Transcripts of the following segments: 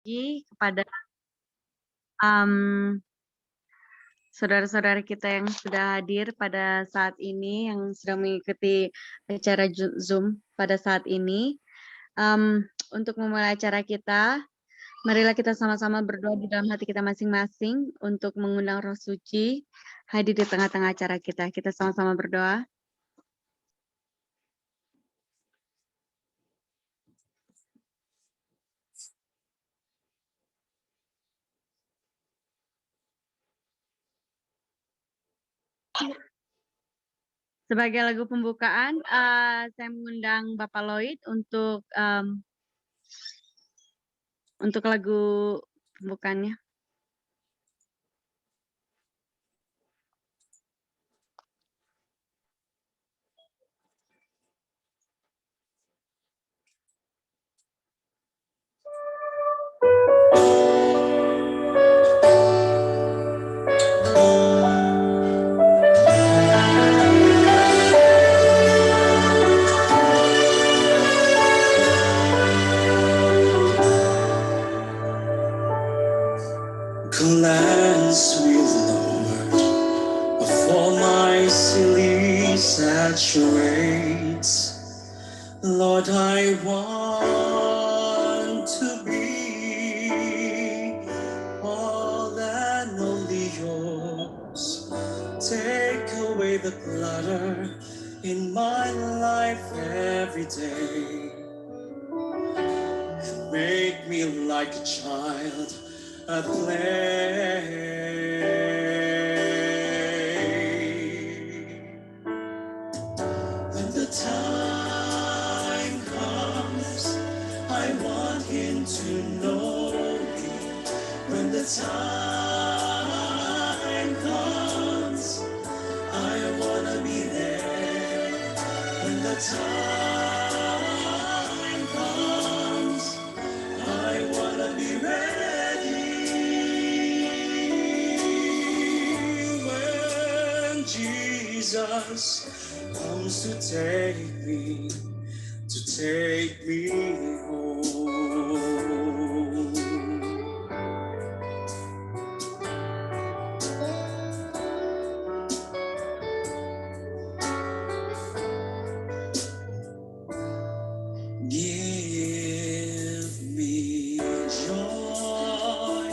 kepada um, saudara-saudara kita yang sudah hadir pada saat ini, yang sedang mengikuti acara Zoom pada saat ini. Untuk memulai acara kita, marilah kita sama-sama berdoa di dalam hati kita masing-masing untuk mengundang Roh Suci hadir di tengah-tengah acara kita. Kita sama-sama berdoa. Sebagai lagu pembukaan, saya mengundang Bapak Lloyd untuk lagu pembukaannya. Cleanse me, Lord, of all my silly saturates. Lord, I want to be all and only yours. Take away the clutter in my life every day. Make me like a child at play. When the time comes, I want him to know me. When the time comes, I wanna be there. When the time comes, I wanna be ready. When Jesus comes to take me home. Give me joy.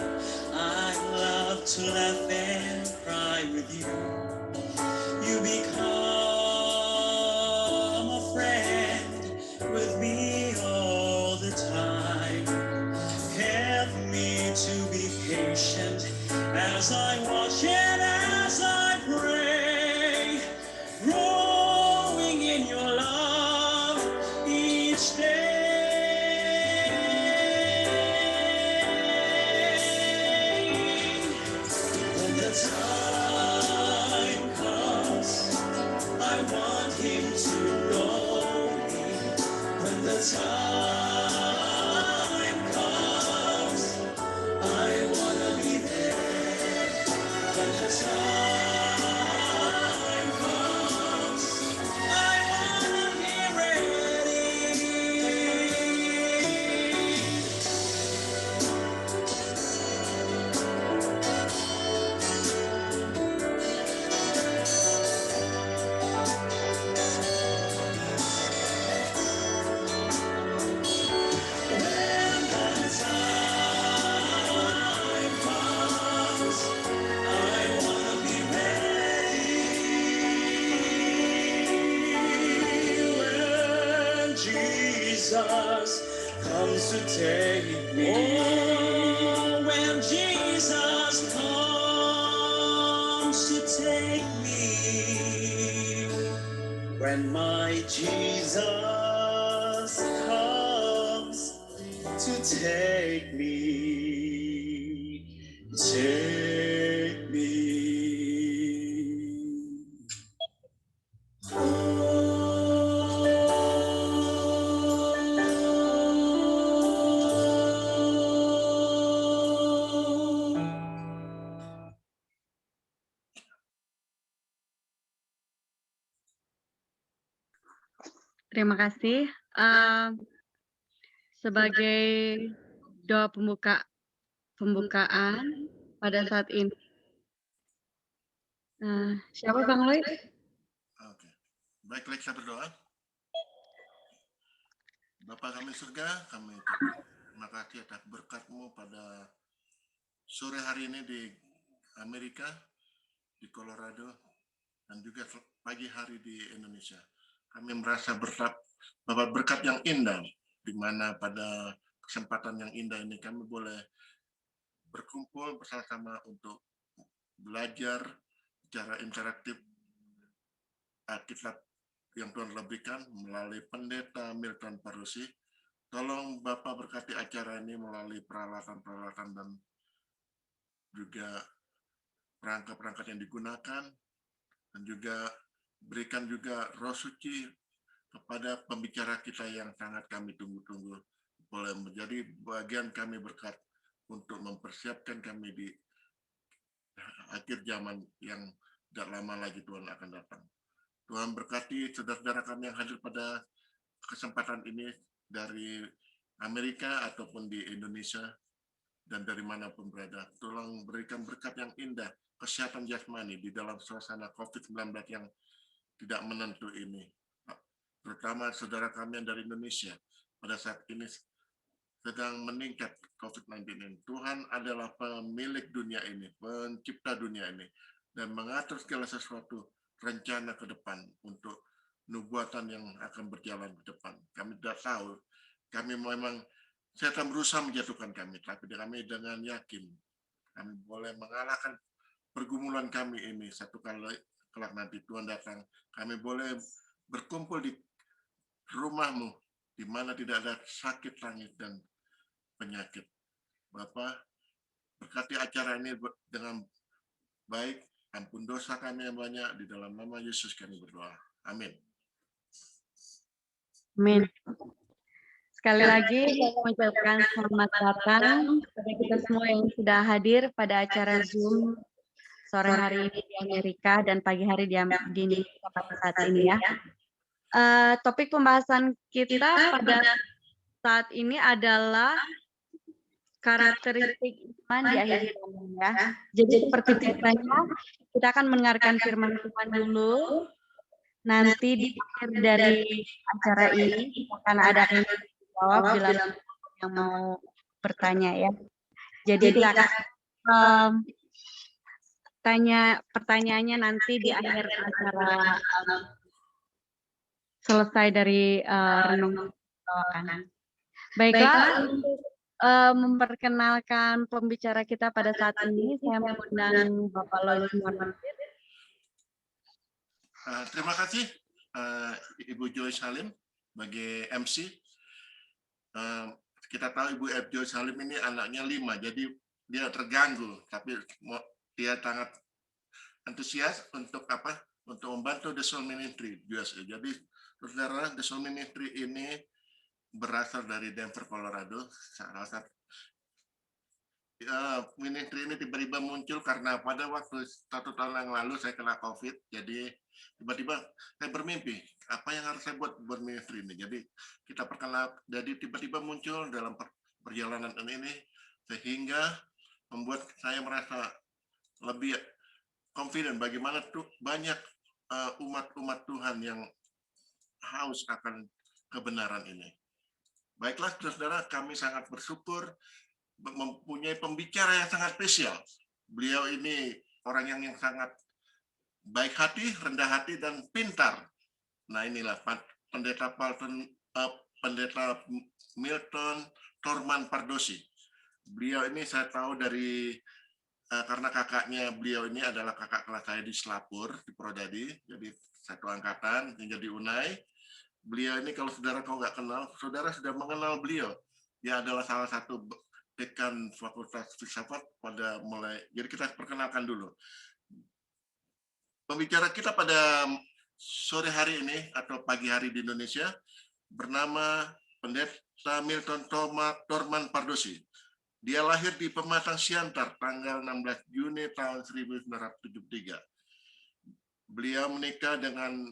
I love to laugh and cry with you. You become a friend with me all the time. Help me to be patient as I watch and as I pray, growing in your love each day. When the time comes, I want him to know me. When the time comes, I wanna be there. When the time comes, I wanna be ready. Jesus comes to take me. Oh, when Jesus comes to take me. When my Jesus comes to take me. Take me. Terima kasih. Sebagai doa pembukaan pada saat ini. Siapa Bang Lloyd? Oke. Baiklah kita berdoa. Bapa kami surga, kami terima kasih atas berkat-Mu pada sore hari ini di Amerika, di Colorado, dan juga pagi hari di Indonesia. Kami merasa dapat berkat yang indah, di mana pada kesempatan yang indah ini kami boleh berkumpul bersama-sama untuk belajar secara interaktif Alkitab yang Tuhan telah berikan melalui pendeta Milton Pardosi. Tolong Bapak berkati acara ini melalui peralatan-peralatan dan juga perangkat-perangkat yang digunakan, dan juga berikan juga roh suci kepada pembicara kita yang sangat kami tunggu-tunggu, boleh menjadi bagian kami berkat untuk mempersiapkan kami di akhir zaman yang tidak lama lagi Tuhan akan datang. Tuhan berkati saudara-saudara kami yang hadir pada kesempatan ini dari Amerika ataupun di Indonesia dan dari manapun berada. Tolong berikan berkat yang indah, kesehatan jasmani di dalam suasana COVID-19 yang tidak menentu ini. Terutama saudara kami yang dari Indonesia pada saat ini sedang meningkat COVID-19 ini. Tuhan adalah pemilik dunia ini, pencipta dunia ini, dan mengatur segala sesuatu rencana ke depan untuk nubuatan yang akan berjalan ke depan. Kami tidak tahu, kami memang setan berusaha menjatuhkan kami, tapi kami dengan yakin kami boleh mengalahkan pergumulan kami ini. Satu kali kelak nanti Tuhan datang, kami boleh berkumpul di rumah-Mu, di mana tidak ada sakit langit dan penyakit. Bapak, berkati acara ini dengan baik, ampun dosa kami yang banyak, di dalam nama Yesus kami berdoa. Amin. Amin. Sekali lagi saya mengucapkan selamat datang kepada kita semua yang sudah hadir pada acara Zoom sore hari ini di Amerika dan pagi hari di Indonesia pada saat ini ya. Topik pembahasan kita pada saat ini adalah karakteristik iman di akhir zaman ya. Jadi seperti biasanya kita akan mendengarkan firman Tuhan dulu. Nanti di akhir dari acara ini akan ada jawab bila yang mau bertanya ya. Jadi silakan tanya pertanyaannya nanti di akhir acara selesai dari renung bawakan. Baiklah, untuk memperkenalkan pembicara kita pada saat ini, saya mengundang Bapak Lloyd Morgan. Terima kasih Ibu Joyce Halim sebagai MC. Kita tahu Ibu Joyce Halim ini anaknya 5, jadi dia terganggu, tapi dia sangat antusias untuk untuk membantu The Soul Ministry USA. Jadi saudara, The Soul Ministry ini berasal dari Denver, Colorado. Salah satu ministry ini tiba-tiba muncul karena pada waktu 1 tahun yang lalu saya kena COVID, jadi tiba-tiba saya bermimpi apa yang harus saya buat ministry ini. Jadi kita jadi tiba-tiba muncul dalam perjalanan ini sehingga membuat saya merasa lebih confident bagaimana banyak umat-umat Tuhan yang haus akan kebenaran ini. Baiklah saudara, kami sangat bersyukur mempunyai pembicara yang sangat spesial. Beliau ini orang yang sangat baik hati, rendah hati, dan pintar. Nah inilah pendeta Milton Torman Pardosi. Beliau ini saya tahu dari karena kakaknya beliau ini adalah kakak kelas saya di Selapur, di Prodadi, jadi satu angkatan yang jadi Unai. Beliau ini kalau saudara kau nggak kenal, saudara sudah mengenal beliau. Dia adalah salah satu dekan Fakultas Filsafat pada mulai. Jadi kita perkenalkan dulu. Pembicara kita pada sore hari ini atau pagi hari di Indonesia bernama Pendeta Milton Torman Pardosi. Dia lahir di Pematang Siantar tanggal 16 Juni tahun 1973. Beliau menikah dengan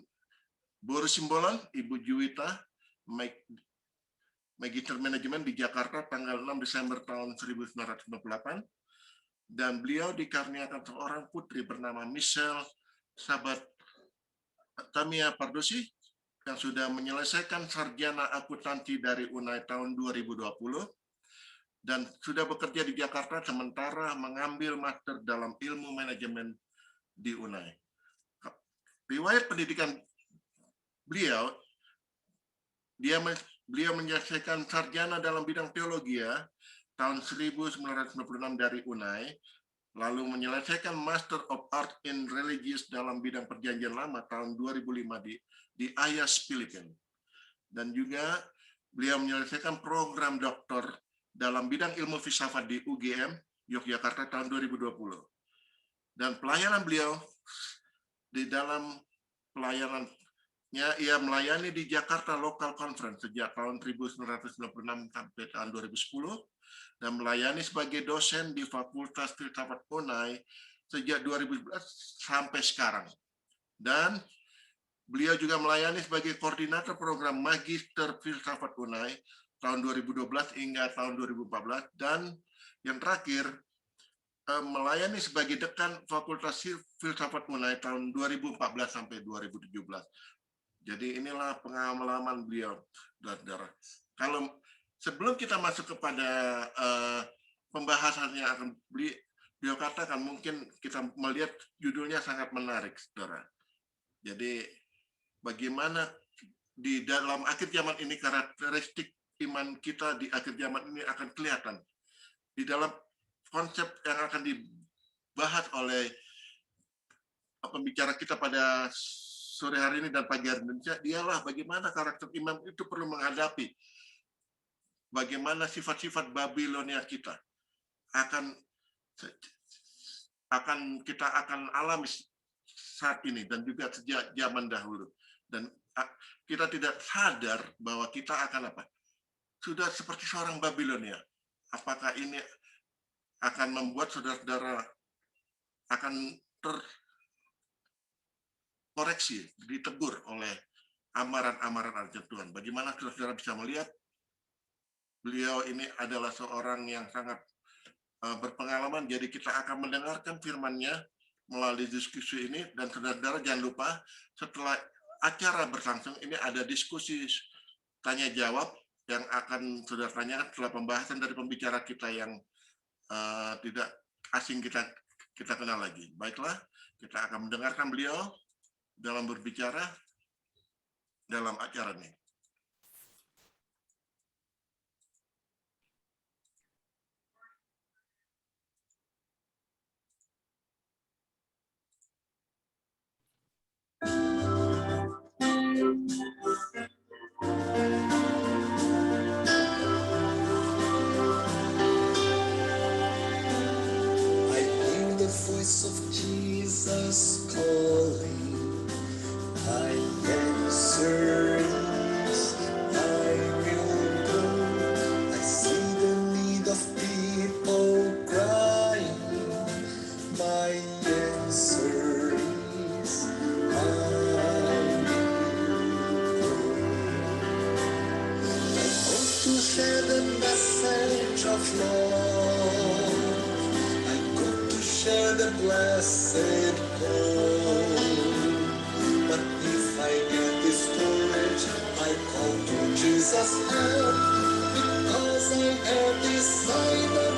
Boris Simbolon, Ibu Juwita Magister Manajemen di Jakarta tanggal 6 Desember tahun 1998, dan beliau dikaruniakan seorang putri bernama Michelle Sabat Tamia Pardosi yang sudah menyelesaikan sarjana akuntansi dari UNAI tahun 2020 dan sudah bekerja di Jakarta sementara mengambil master dalam ilmu manajemen di UNAI. Riwayat pendidikan beliau, beliau menyelesaikan sarjana dalam bidang teologi tahun 1996 dari UNAI, lalu menyelesaikan Master of Art in Religious dalam bidang perjanjian lama tahun 2005 di IAS Filipina. Dan juga beliau menyelesaikan program doktor dalam bidang ilmu filsafat di UGM Yogyakarta tahun 2020. Dan pelayanan beliau di dalam pelayanannya, ia melayani di Jakarta Local Conference sejak tahun 1996 sampai tahun 2010 dan melayani sebagai dosen di Fakultas Filsafat UNAI sejak 2011 sampai sekarang. Dan beliau juga melayani sebagai koordinator program Magister Filsafat UNAI tahun 2012 hingga tahun 2014, dan yang terakhir melayani sebagai dekan Fakultas Filsafat UNAI tahun 2014 sampai 2017. Jadi inilah pengalaman beliau, saudara. Kalau sebelum kita masuk kepada pembahasan yang akan beliau katakan, mungkin kita melihat judulnya sangat menarik, saudara. Jadi bagaimana di dalam akhir zaman ini karakteristik iman kita di akhir zaman ini akan kelihatan di dalam konsep yang akan dibahas oleh pembicara kita pada sore hari ini dan pagi hari ini, dialah bagaimana karakter imam itu perlu menghadapi bagaimana sifat-sifat Babilonia kita kita akan alami saat ini dan juga sejak zaman dahulu, dan kita tidak sadar bahwa kita akan sudah seperti seorang Babilonia. Apakah ini akan membuat saudara-saudara akan terkoreksi, ditegur oleh amaran-amaran ajaran Tuhan? Bagaimana saudara bisa melihat beliau ini adalah seorang yang sangat berpengalaman, jadi kita akan mendengarkan firman-Nya melalui diskusi ini, dan saudara-saudara jangan lupa setelah acara berlangsung ini ada diskusi tanya jawab yang akan saudara tanyakan setelah pembahasan dari pembicara kita yang tidak asing kita kenal lagi. Baiklah, kita akan mendengarkan beliau dalam berbicara dalam acara ini. Voice of Jesus calling, I answer yes, I will go. I see the need of people crying, my answer is I will go. I want to share the message of love, share the blessed hope. But if I get discouraged, I call to Jesus' help, because I have decided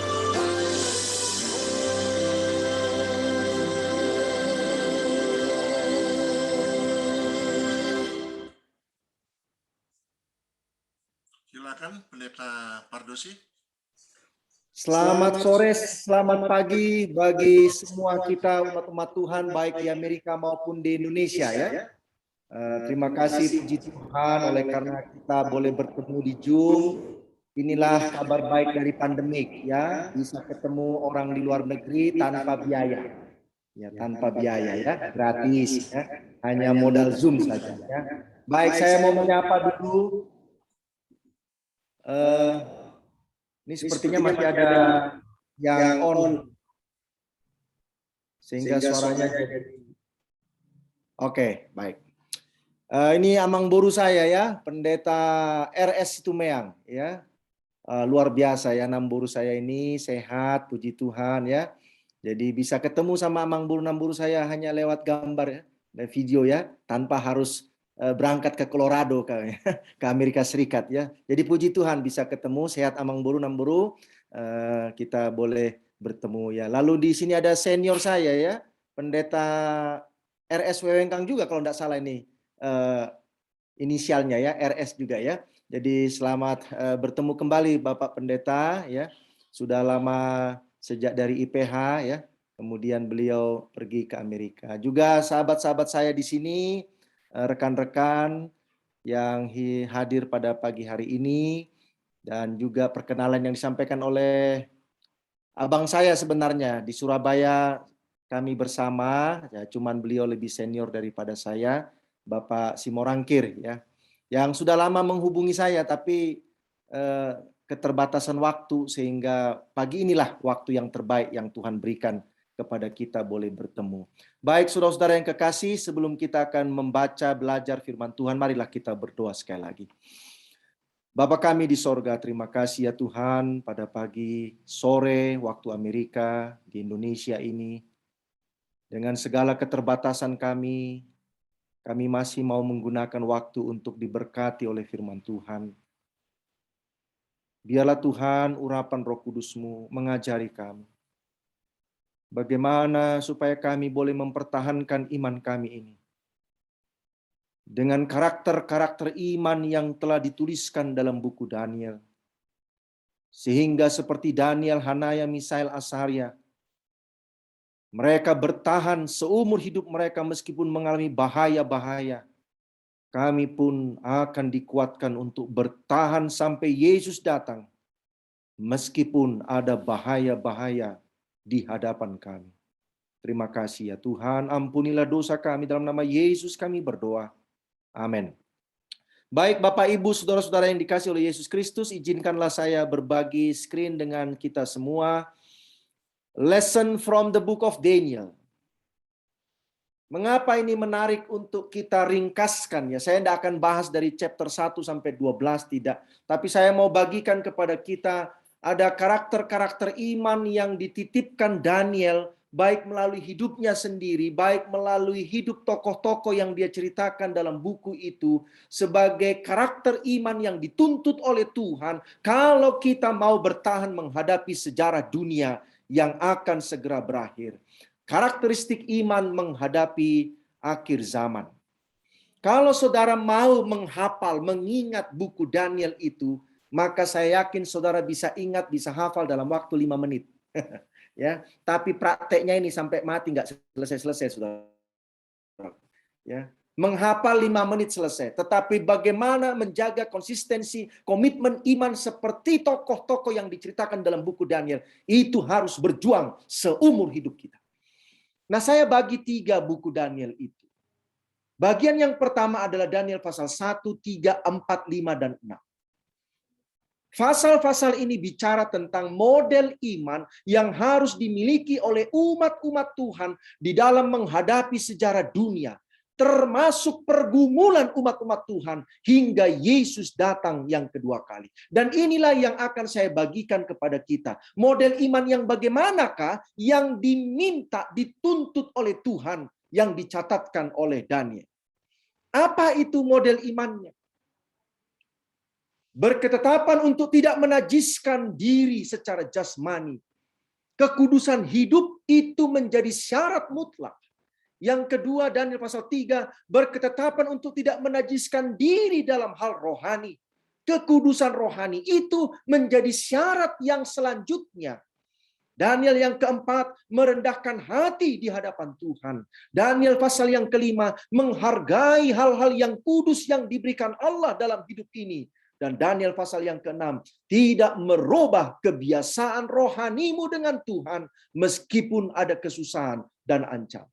Silakan Pendeta Pardosi. Selamat sore, selamat pagi bagi semua kita umat-umat Tuhan baik di Amerika maupun di Indonesia ya. Terima kasih puji Tuhan oleh karena kita boleh bertemu di Zoom. Inilah kabar baik dari pandemik ya, bisa ketemu orang di luar negeri tanpa biaya. Ya, tanpa biaya ya, gratis ya. Hanya modal Zoom saja ya. Baik, saya mau menyapa dulu. Ini sepertinya masih ada yang on, sehingga suaranya jadi. Oke, baik. Ini amang boru saya ya, Pendeta RS Tumeang ya. Luar biasa ya, Namburu saya ini sehat, puji Tuhan ya. Jadi bisa ketemu sama amang boru Namburu saya hanya lewat gambar ya, dan video ya, tanpa harus berangkat ke Colorado ke Amerika Serikat ya. Jadi puji Tuhan bisa ketemu sehat amang boru Namburu, kita boleh bertemu ya. Lalu di sini ada senior saya ya, Pendeta RS Wewengkang juga kalau tidak salah ini. Inisialnya ya, RS juga ya. Jadi selamat bertemu kembali Bapak Pendeta ya. Sudah lama sejak dari IPH ya. Kemudian beliau pergi ke Amerika. Juga sahabat-sahabat saya di sini, rekan-rekan yang hadir pada pagi hari ini, dan juga perkenalan yang disampaikan oleh abang saya sebenarnya di Surabaya. Kami bersama, ya, cuman beliau lebih senior daripada saya, Bapak Simorangkir ya, yang sudah lama menghubungi saya, tapi keterbatasan waktu sehingga pagi inilah waktu yang terbaik yang Tuhan berikan kepada kita boleh bertemu. Baik saudara-saudara yang kekasih, sebelum kita akan membaca belajar firman Tuhan, marilah kita berdoa sekali lagi. Bapa kami di sorga, terima kasih ya Tuhan pada pagi sore waktu Amerika di Indonesia ini. Dengan segala keterbatasan kami masih mau menggunakan waktu untuk diberkati oleh firman Tuhan. Biarlah Tuhan urapan Roh Kudus-Mu mengajari kami. Bagaimana supaya kami boleh mempertahankan iman kami ini. Dengan karakter-karakter iman yang telah dituliskan dalam buku Daniel. Sehingga seperti Daniel, Hanaya, Misael, Asaria, mereka bertahan seumur hidup mereka meskipun mengalami bahaya-bahaya. Kami pun akan dikuatkan untuk bertahan sampai Yesus datang. Meskipun ada bahaya-bahaya di hadapan kami. Terima kasih ya Tuhan, ampunilah dosa kami, dalam nama Yesus kami berdoa. Amin. Baik Bapak Ibu, saudara-saudara yang dikasihi oleh Yesus Kristus, izinkanlah saya berbagi screen dengan kita semua. Lesson from the book of Daniel. Mengapa ini menarik untuk kita ringkaskan ya? Saya tidak akan bahas dari chapter 1 sampai 12, tidak. Tapi saya mau bagikan kepada kita ada karakter-karakter iman yang dititipkan Daniel, baik melalui hidupnya sendiri, baik melalui hidup tokoh-tokoh yang dia ceritakan dalam buku itu, sebagai karakter iman yang dituntut oleh Tuhan kalau kita mau bertahan menghadapi sejarah dunia yang akan segera berakhir. Karakteristik iman menghadapi akhir zaman. Kalau saudara mau menghafal, mengingat buku Daniel itu, maka saya yakin saudara bisa ingat, bisa hafal dalam waktu 5 menit. Ya, tapi prakteknya ini sampai mati nggak selesai-selesai, saudara. Ya, menghafal 5 menit selesai. Tetapi bagaimana menjaga konsistensi, komitmen iman seperti tokoh-tokoh yang diceritakan dalam buku Daniel, itu harus berjuang seumur hidup kita. Nah, saya bagi 3 buku Daniel itu. Bagian yang pertama adalah Daniel pasal 1, 3, 4, 5, dan 6. Pasal-pasal ini bicara tentang model iman yang harus dimiliki oleh umat-umat Tuhan di dalam menghadapi sejarah dunia, termasuk pergumulan umat-umat Tuhan hingga Yesus datang yang kedua kali. Dan inilah yang akan saya bagikan kepada kita. Model iman yang bagaimanakah yang diminta, dituntut oleh Tuhan yang dicatatkan oleh Daniel. Apa itu model imannya? Berketetapan untuk tidak menajiskan diri secara jasmani. Kekudusan hidup itu menjadi syarat mutlak. Yang kedua, Daniel pasal 3, berketetapan untuk tidak menajiskan diri dalam hal rohani. Kekudusan rohani itu menjadi syarat yang selanjutnya. Daniel yang keempat, merendahkan hati di hadapan Tuhan. Daniel pasal yang kelima, menghargai hal-hal yang kudus yang diberikan Allah dalam hidup ini. Dan Daniel pasal yang ke-6, tidak merubah kebiasaan rohanimu dengan Tuhan meskipun ada kesusahan dan ancaman.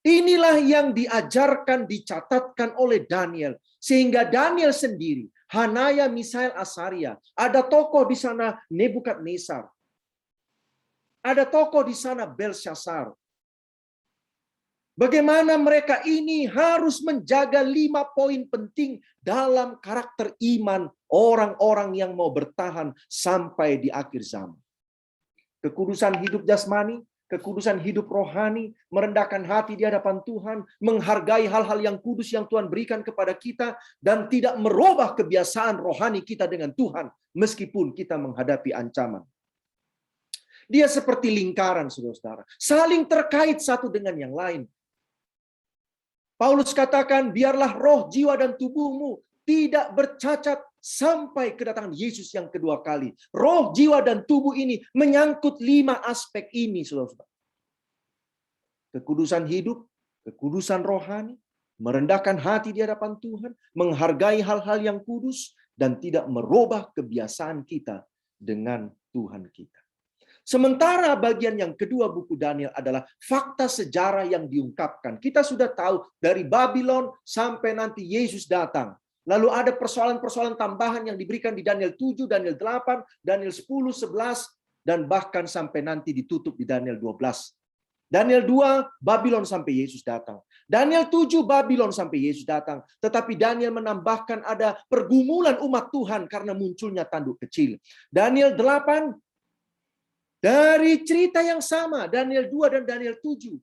Inilah yang diajarkan, dicatatkan oleh Daniel. Sehingga Daniel sendiri, Hanaya, Misael, Asaria, ada tokoh di sana Nebukadnezar. Ada tokoh di sana Belshazzar. Bagaimana mereka ini harus menjaga 5 poin penting dalam karakter iman orang-orang yang mau bertahan sampai di akhir zaman. Kekudusan hidup jasmani, kekudusan hidup rohani, merendahkan hati di hadapan Tuhan, menghargai hal-hal yang kudus yang Tuhan berikan kepada kita, dan tidak merubah kebiasaan rohani kita dengan Tuhan, meskipun kita menghadapi ancaman. Dia seperti lingkaran, saudara-saudara, saling terkait satu dengan yang lain. Paulus katakan, biarlah roh, jiwa, dan tubuhmu tidak bercacat sampai kedatangan Yesus yang kedua kali. Roh, jiwa, dan tubuh ini menyangkut 5 aspek ini, saudara-saudara. Kekudusan hidup, kekudusan rohani, merendahkan hati di hadapan Tuhan, menghargai hal-hal yang kudus, dan tidak merubah kebiasaan kita dengan Tuhan kita. Sementara bagian yang kedua buku Daniel adalah fakta sejarah yang diungkapkan. Kita sudah tahu dari Babylon sampai nanti Yesus datang. Lalu ada persoalan-persoalan tambahan yang diberikan di Daniel 7, Daniel 8, Daniel 10, 11, dan bahkan sampai nanti ditutup di Daniel 12. Daniel 2, Babylon sampai Yesus datang. Daniel 7, Babylon sampai Yesus datang. Tetapi Daniel menambahkan ada pergumulan umat Tuhan karena munculnya tanduk kecil. Daniel 8, dari cerita yang sama, Daniel 2 dan Daniel 7.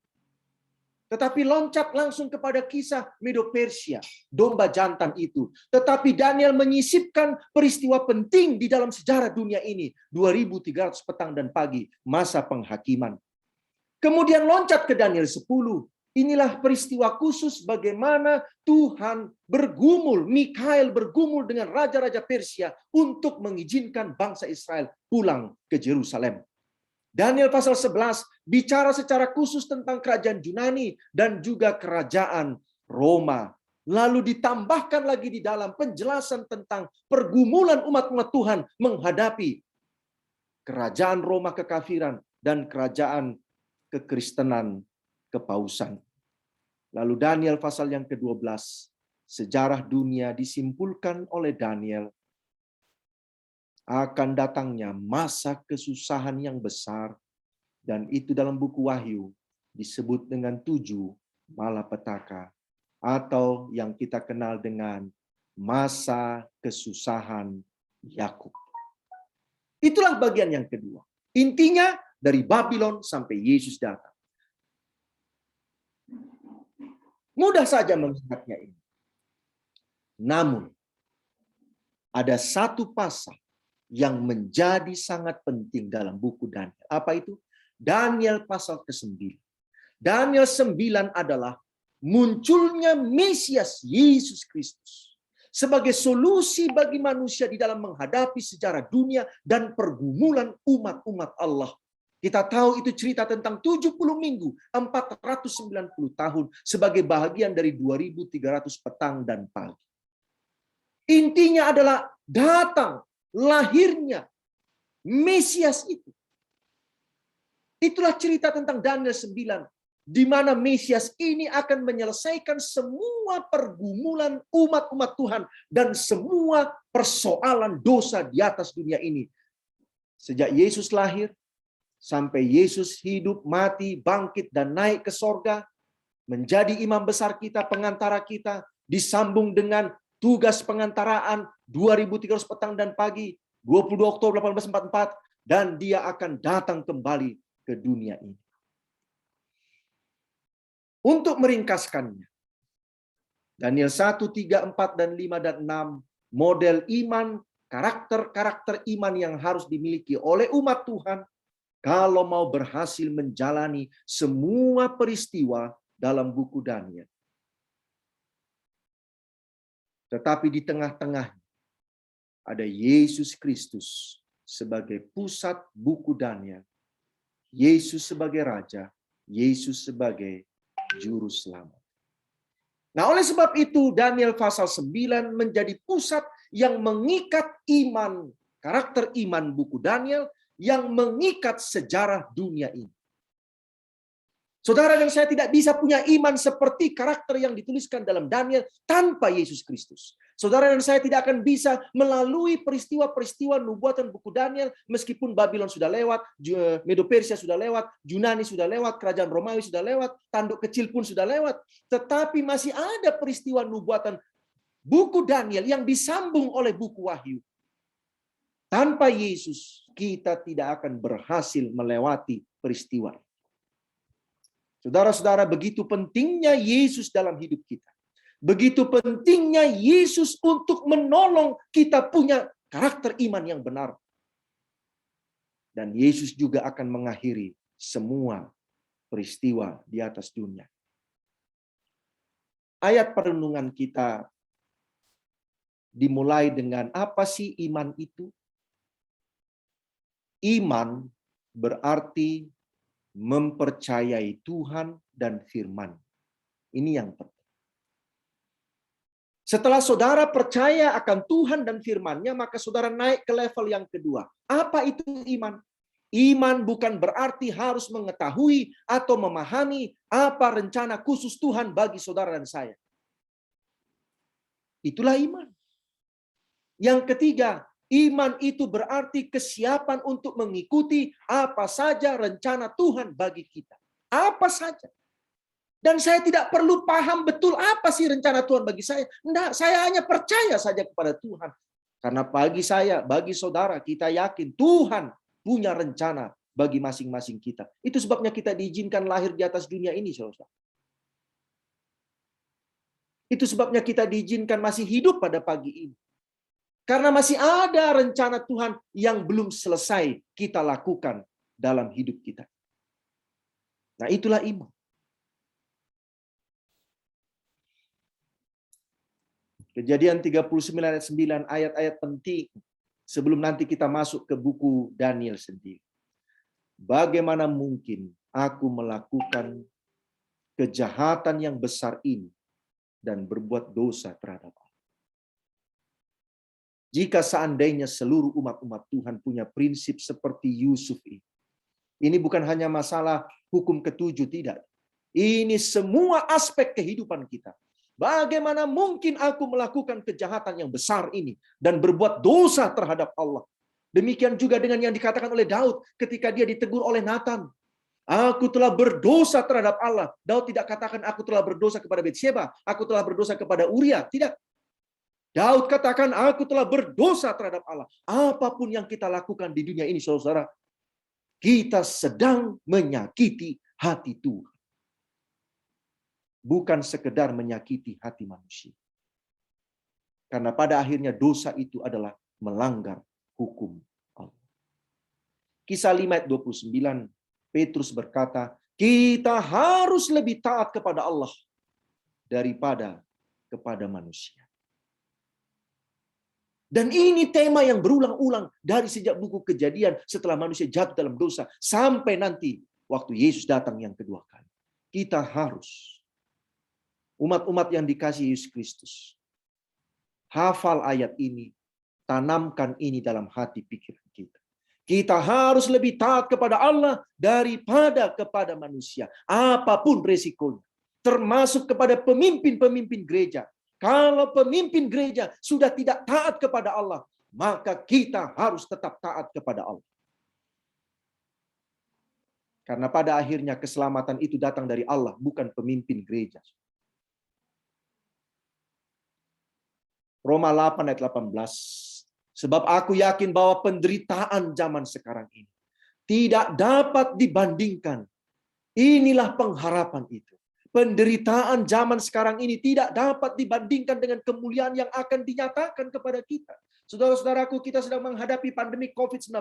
Tetapi loncat langsung kepada kisah Medo-Persia, domba jantan itu. Tetapi Daniel menyisipkan peristiwa penting di dalam sejarah dunia ini. 2300 petang dan pagi, masa penghakiman. Kemudian loncat ke Daniel 10. Inilah peristiwa khusus bagaimana Tuhan bergumul, Mikael bergumul dengan raja-raja Persia untuk mengizinkan bangsa Israel pulang ke Yerusalem. Daniel pasal 11 bicara secara khusus tentang kerajaan Yunani dan juga kerajaan Roma. Lalu ditambahkan lagi di dalam penjelasan tentang pergumulan umat-umat Tuhan menghadapi kerajaan Roma kekafiran dan kerajaan kekristenan kepausan. Lalu Daniel pasal yang ke-12, sejarah dunia disimpulkan oleh Daniel. Akan datangnya masa kesusahan yang besar, dan itu dalam buku Wahyu disebut dengan 7 malapetaka, atau yang kita kenal dengan masa kesusahan Yakub. Itulah bagian yang kedua. Intinya dari Babylon sampai Yesus datang. Mudah saja mengingatnya ini. Namun, ada satu pasal yang menjadi sangat penting dalam buku Daniel. Apa itu? Daniel pasal ke-9. Daniel 9 adalah munculnya Mesias Yesus Kristus sebagai solusi bagi manusia di dalam menghadapi sejarah dunia dan pergumulan umat-umat Allah. Kita tahu itu cerita tentang 70 minggu, 490 tahun sebagai bahagian dari 2300 petang dan pagi. Intinya adalah datang lahirnya Mesias itu. Itulah cerita tentang Daniel 9, di mana Mesias ini akan menyelesaikan semua pergumulan umat-umat Tuhan dan semua persoalan dosa di atas dunia ini. Sejak Yesus lahir, sampai Yesus hidup, mati, bangkit, dan naik ke sorga, menjadi imam besar kita, pengantara kita, disambung dengan tugas pengantaraan 2300 petang dan pagi, 22 Oktober 1844, dan dia akan datang kembali ke dunia ini. Untuk meringkaskannya, Daniel 1, 3, 4, dan 5, dan 6, model iman, karakter-karakter iman yang harus dimiliki oleh umat Tuhan kalau mau berhasil menjalani semua peristiwa dalam buku Daniel. Tetapi di tengah-tengah ada Yesus Kristus sebagai pusat buku Daniel. Yesus sebagai Raja, Yesus sebagai Juru Selamat. Nah, oleh sebab itu Daniel pasal 9 menjadi pusat yang mengikat iman, karakter iman buku Daniel, yang mengikat sejarah dunia ini. Saudara dan saya tidak bisa punya iman seperti karakter yang dituliskan dalam Daniel tanpa Yesus Kristus. Saudara dan saya tidak akan bisa melalui peristiwa-peristiwa nubuatan buku Daniel, meskipun Babylon sudah lewat, Medo Persia sudah lewat, Yunani sudah lewat, kerajaan Romawi sudah lewat, tanduk kecil pun sudah lewat. Tetapi masih ada peristiwa nubuatan buku Daniel yang disambung oleh buku Wahyu. Tanpa Yesus, kita tidak akan berhasil melewati peristiwa. Saudara-saudara, begitu pentingnya Yesus dalam hidup kita. Begitu pentingnya Yesus untuk menolong kita punya karakter iman yang benar. Dan Yesus juga akan mengakhiri semua peristiwa di atas dunia. Ayat perenungan kita dimulai dengan apa sih iman itu? Iman berarti mempercayai Tuhan dan firman. Ini yang penting. Setelah saudara percaya akan Tuhan dan firman-Nya, maka saudara naik ke level yang kedua. Apa itu iman? Iman bukan berarti harus mengetahui atau memahami apa rencana khusus Tuhan bagi saudara dan saya. Itulah iman. Yang ketiga, iman itu berarti kesiapan untuk mengikuti apa saja rencana Tuhan bagi kita. Apa saja. Dan saya tidak perlu paham betul apa sih rencana Tuhan bagi saya. Enggak, saya hanya percaya saja kepada Tuhan. Karena bagi saya, bagi saudara, kita yakin Tuhan punya rencana bagi masing-masing kita. Itu sebabnya kita diizinkan lahir di atas dunia ini, saudara. Itu sebabnya kita diizinkan masih hidup pada pagi ini. Karena masih ada rencana Tuhan yang belum selesai kita lakukan dalam hidup kita. Nah, itulah iman. Kejadian 39 ayat 9, ayat-ayat penting sebelum nanti kita masuk ke buku Daniel sendiri. Bagaimana mungkin aku melakukan kejahatan yang besar ini dan berbuat dosa terhadap Allah? Jika seandainya seluruh umat-umat Tuhan punya prinsip seperti Yusuf ini bukan hanya masalah hukum ketujuh, tidak. Ini semua aspek kehidupan kita. Bagaimana mungkin aku melakukan kejahatan yang besar ini dan berbuat dosa terhadap Allah? Demikian juga dengan yang dikatakan oleh Daud ketika dia ditegur oleh Nathan. Aku telah berdosa terhadap Allah. Daud tidak katakan aku telah berdosa kepada Betsheba, aku telah berdosa kepada Uria. Tidak. Daud katakan aku telah berdosa terhadap Allah. Apapun yang kita lakukan di dunia ini, saudara, kita sedang menyakiti hati Tuhan. Bukan sekedar menyakiti hati manusia. Karena pada akhirnya dosa itu adalah melanggar hukum Allah. Kisah 5 ayat 29, Petrus berkata, kita harus lebih taat kepada Allah daripada kepada manusia. Dan ini tema yang berulang-ulang dari sejak buku Kejadian setelah manusia jatuh dalam dosa sampai nanti waktu Yesus datang yang kedua kali. Kita harus, umat-umat yang dikasihi Yesus Kristus, hafal ayat ini, tanamkan ini dalam hati pikiran kita. Kita harus lebih taat kepada Allah daripada kepada manusia. Apapun resikonya. Termasuk kepada pemimpin-pemimpin gereja. Kalau pemimpin gereja sudah tidak taat kepada Allah, maka kita harus tetap taat kepada Allah. Karena pada akhirnya keselamatan itu datang dari Allah, bukan pemimpin gereja. Roma 8 ayat 18. Sebab aku yakin bahwa penderitaan zaman sekarang ini tidak dapat dibandingkan. Inilah pengharapan itu. Penderitaan zaman sekarang ini tidak dapat dibandingkan dengan kemuliaan yang akan dinyatakan kepada kita. Saudara-saudaraku, kita sedang menghadapi pandemi COVID-19.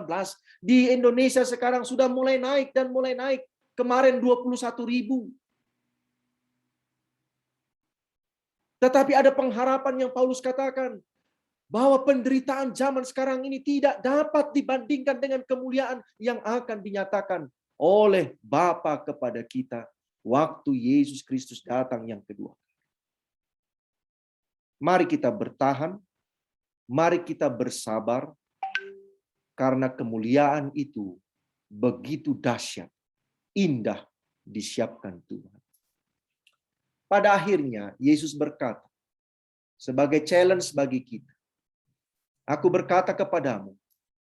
Di Indonesia sekarang sudah mulai naik dan mulai naik. Kemarin 21.000. Tetapi ada pengharapan yang Paulus katakan, bahwa penderitaan zaman sekarang ini tidak dapat dibandingkan dengan kemuliaan yang akan dinyatakan oleh Bapa kepada kita waktu Yesus Kristus datang yang kedua. Mari kita bertahan, mari kita bersabar, karena kemuliaan itu begitu dahsyat, indah disiapkan Tuhan. Pada akhirnya Yesus berkata, sebagai challenge bagi kita. Aku berkata kepadamu,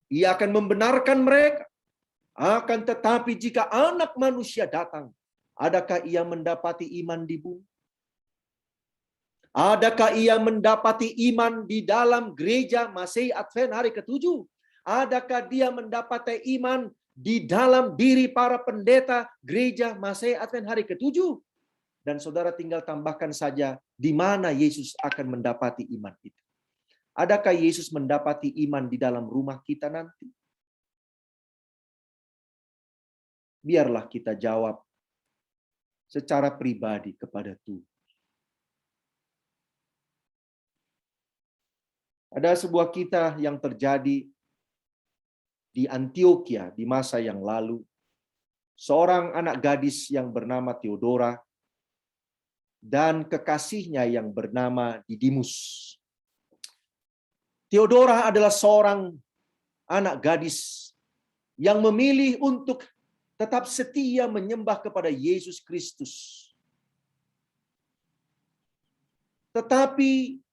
Ia akan membenarkan mereka. Akan tetapi jika Anak Manusia datang, adakah Ia mendapati iman di bumi? Adakah Ia mendapati iman di dalam gereja Masehi Advent hari ke-7? Adakah Dia mendapati iman di dalam diri para pendeta gereja Masehi Advent hari ke-7? Dan saudara tinggal tambahkan saja di mana Yesus akan mendapati iman itu. Adakah Yesus mendapati iman di dalam rumah kita nanti? Biarlah kita jawab secara pribadi kepada Tuhan. Ada sebuah kisah yang terjadi di Antioquia di masa yang lalu. Seorang anak gadis yang bernama Theodora dan kekasihnya yang bernama Didimus. Theodora adalah seorang anak gadis yang memilih untuk tetap setia menyembah kepada Yesus Kristus. Tetapi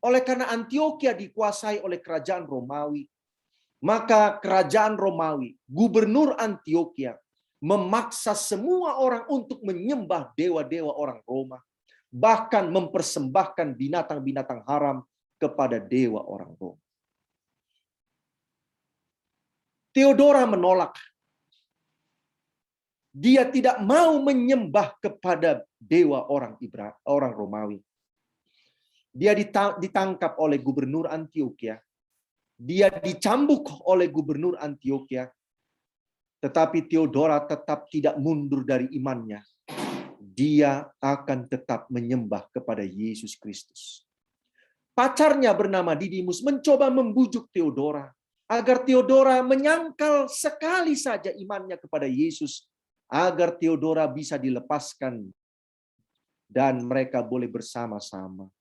oleh karena Antioquia dikuasai oleh kerajaan Romawi, maka kerajaan Romawi, gubernur Antioquia, memaksa semua orang untuk menyembah dewa-dewa orang Roma, bahkan mempersembahkan binatang-binatang haram kepada dewa orang Roma. Theodora menolak. Dia tidak mau menyembah kepada dewa orang Romawi. Dia ditangkap oleh gubernur Antioquia. Dia dicambuk oleh gubernur Antioquia. Tetapi Theodora tetap tidak mundur dari imannya. Dia akan tetap menyembah kepada Yesus Kristus. Pacarnya bernama Didimus mencoba membujuk Theodora agar Theodora menyangkal sekali saja imannya kepada Yesus, agar Theodora bisa dilepaskan dan mereka boleh bersama-sama.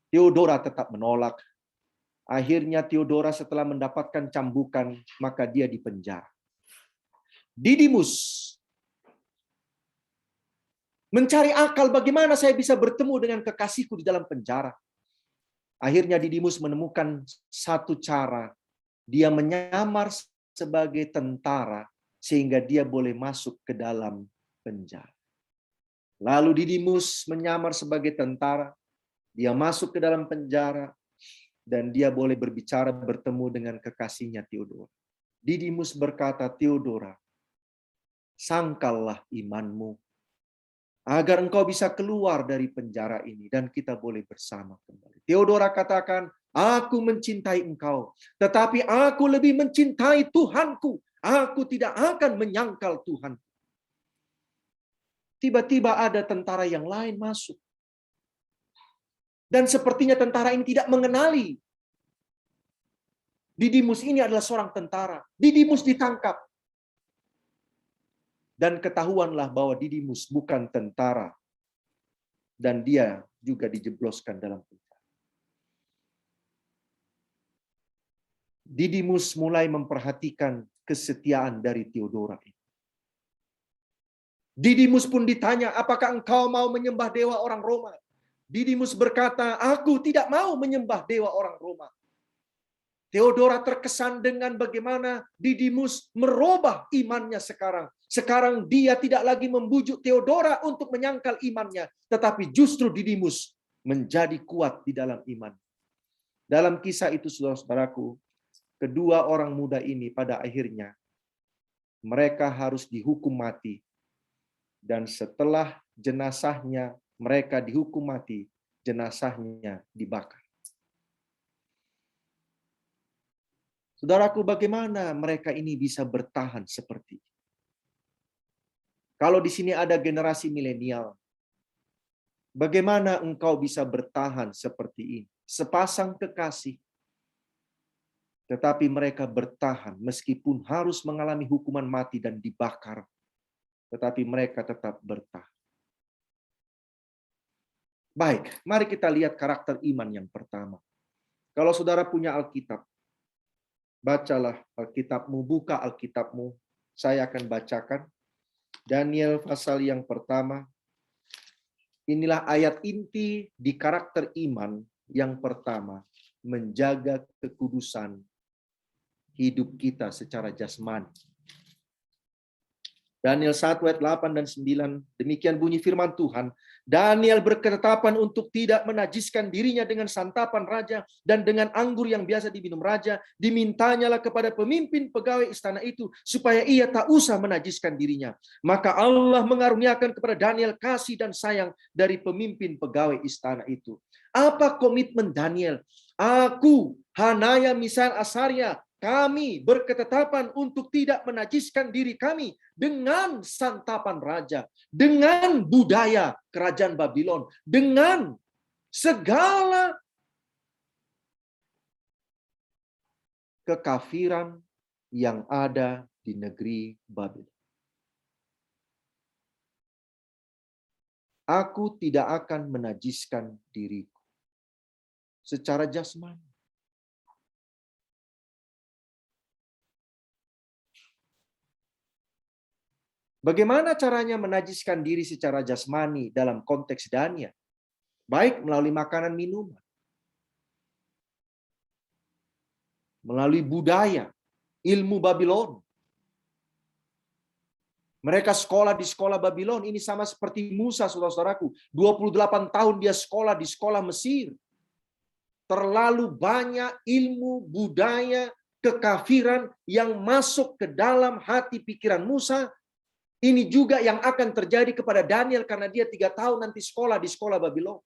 Theodora tetap menolak. Akhirnya Theodora setelah mendapatkan cambukan, maka dia dipenjara. Didimus mencari akal bagaimana saya bisa bertemu dengan kekasihku di dalam penjara. Akhirnya Didimus menemukan satu cara. Dia menyamar sebagai tentara sehingga dia boleh masuk ke dalam penjara. Lalu Didimus menyamar sebagai tentara. Dia masuk ke dalam penjara dan dia boleh berbicara bertemu dengan kekasihnya Theodora. Didimus berkata, Theodora, sangkallah imanmu agar engkau bisa keluar dari penjara ini dan kita boleh bersama kembali. Theodora katakan, aku mencintai engkau, tetapi aku lebih mencintai Tuhanku. Aku tidak akan menyangkal Tuhan. Tiba-tiba ada tentara yang lain masuk. Dan sepertinya tentara ini tidak mengenali. Didimus ini adalah seorang tentara. Didimus ditangkap. Dan ketahuanlah bahwa Didimus bukan tentara. Dan dia juga dijebloskan dalam penjara. Didimus mulai memperhatikan kesetiaan dari Theodora ini. Didimus pun ditanya, apakah engkau mau menyembah dewa orang Roma? Didimus berkata, aku tidak mau menyembah dewa orang Roma. Theodora terkesan dengan bagaimana Didimus merubah imannya sekarang. Sekarang dia tidak lagi membujuk Theodora untuk menyangkal imannya, tetapi justru Didimus menjadi kuat di dalam iman. Dalam kisah itu, saudara-saudaraku, kedua orang muda ini pada akhirnya mereka harus dihukum mati. Dan setelah jenazahnya mereka dihukum mati, jenazahnya dibakar. Saudaraku, bagaimana mereka ini bisa bertahan seperti ini? Kalau di sini ada generasi milenial, bagaimana engkau bisa bertahan seperti ini? Sepasang kekasih, tetapi mereka bertahan meskipun harus mengalami hukuman mati dan dibakar, tetapi mereka tetap bertahan. Baik, mari kita lihat karakter iman yang pertama. Kalau saudara punya Alkitab, bacalah Alkitabmu, buka Alkitabmu. Saya akan bacakan Daniel pasal yang pertama. Inilah ayat inti di karakter iman yang pertama, menjaga kekudusan hidup kita secara jasmani. Daniel 1 ayat 8 dan 9, demikian bunyi firman Tuhan. Daniel berketetapan untuk tidak menajiskan dirinya dengan santapan raja dan dengan anggur yang biasa diminum raja. Dimintanyalah kepada pemimpin pegawai istana itu supaya ia tak usah menajiskan dirinya. Maka Allah mengaruniakan kepada Daniel kasih dan sayang dari pemimpin pegawai istana itu. Apa komitmen Daniel? Aku, Hanaya, Misael, Asaria, kami berketetapan untuk tidak menajiskan diri kami dengan santapan raja, dengan budaya kerajaan Babylon, dengan segala kekafiran yang ada di negeri Babylon. Aku tidak akan menajiskan diriku secara jasmani. Bagaimana caranya menajiskan diri secara jasmani dalam konteks Daniel? Baik melalui makanan minuman, melalui budaya, ilmu Babylon. Mereka sekolah di sekolah Babylon, ini sama seperti Musa, saudara-saudaraku. 28 tahun dia sekolah di sekolah Mesir. Terlalu banyak ilmu, budaya, kekafiran yang masuk ke dalam hati pikiran Musa. Ini juga yang akan terjadi kepada Daniel karena dia 3 tahun nanti sekolah di sekolah Babylon.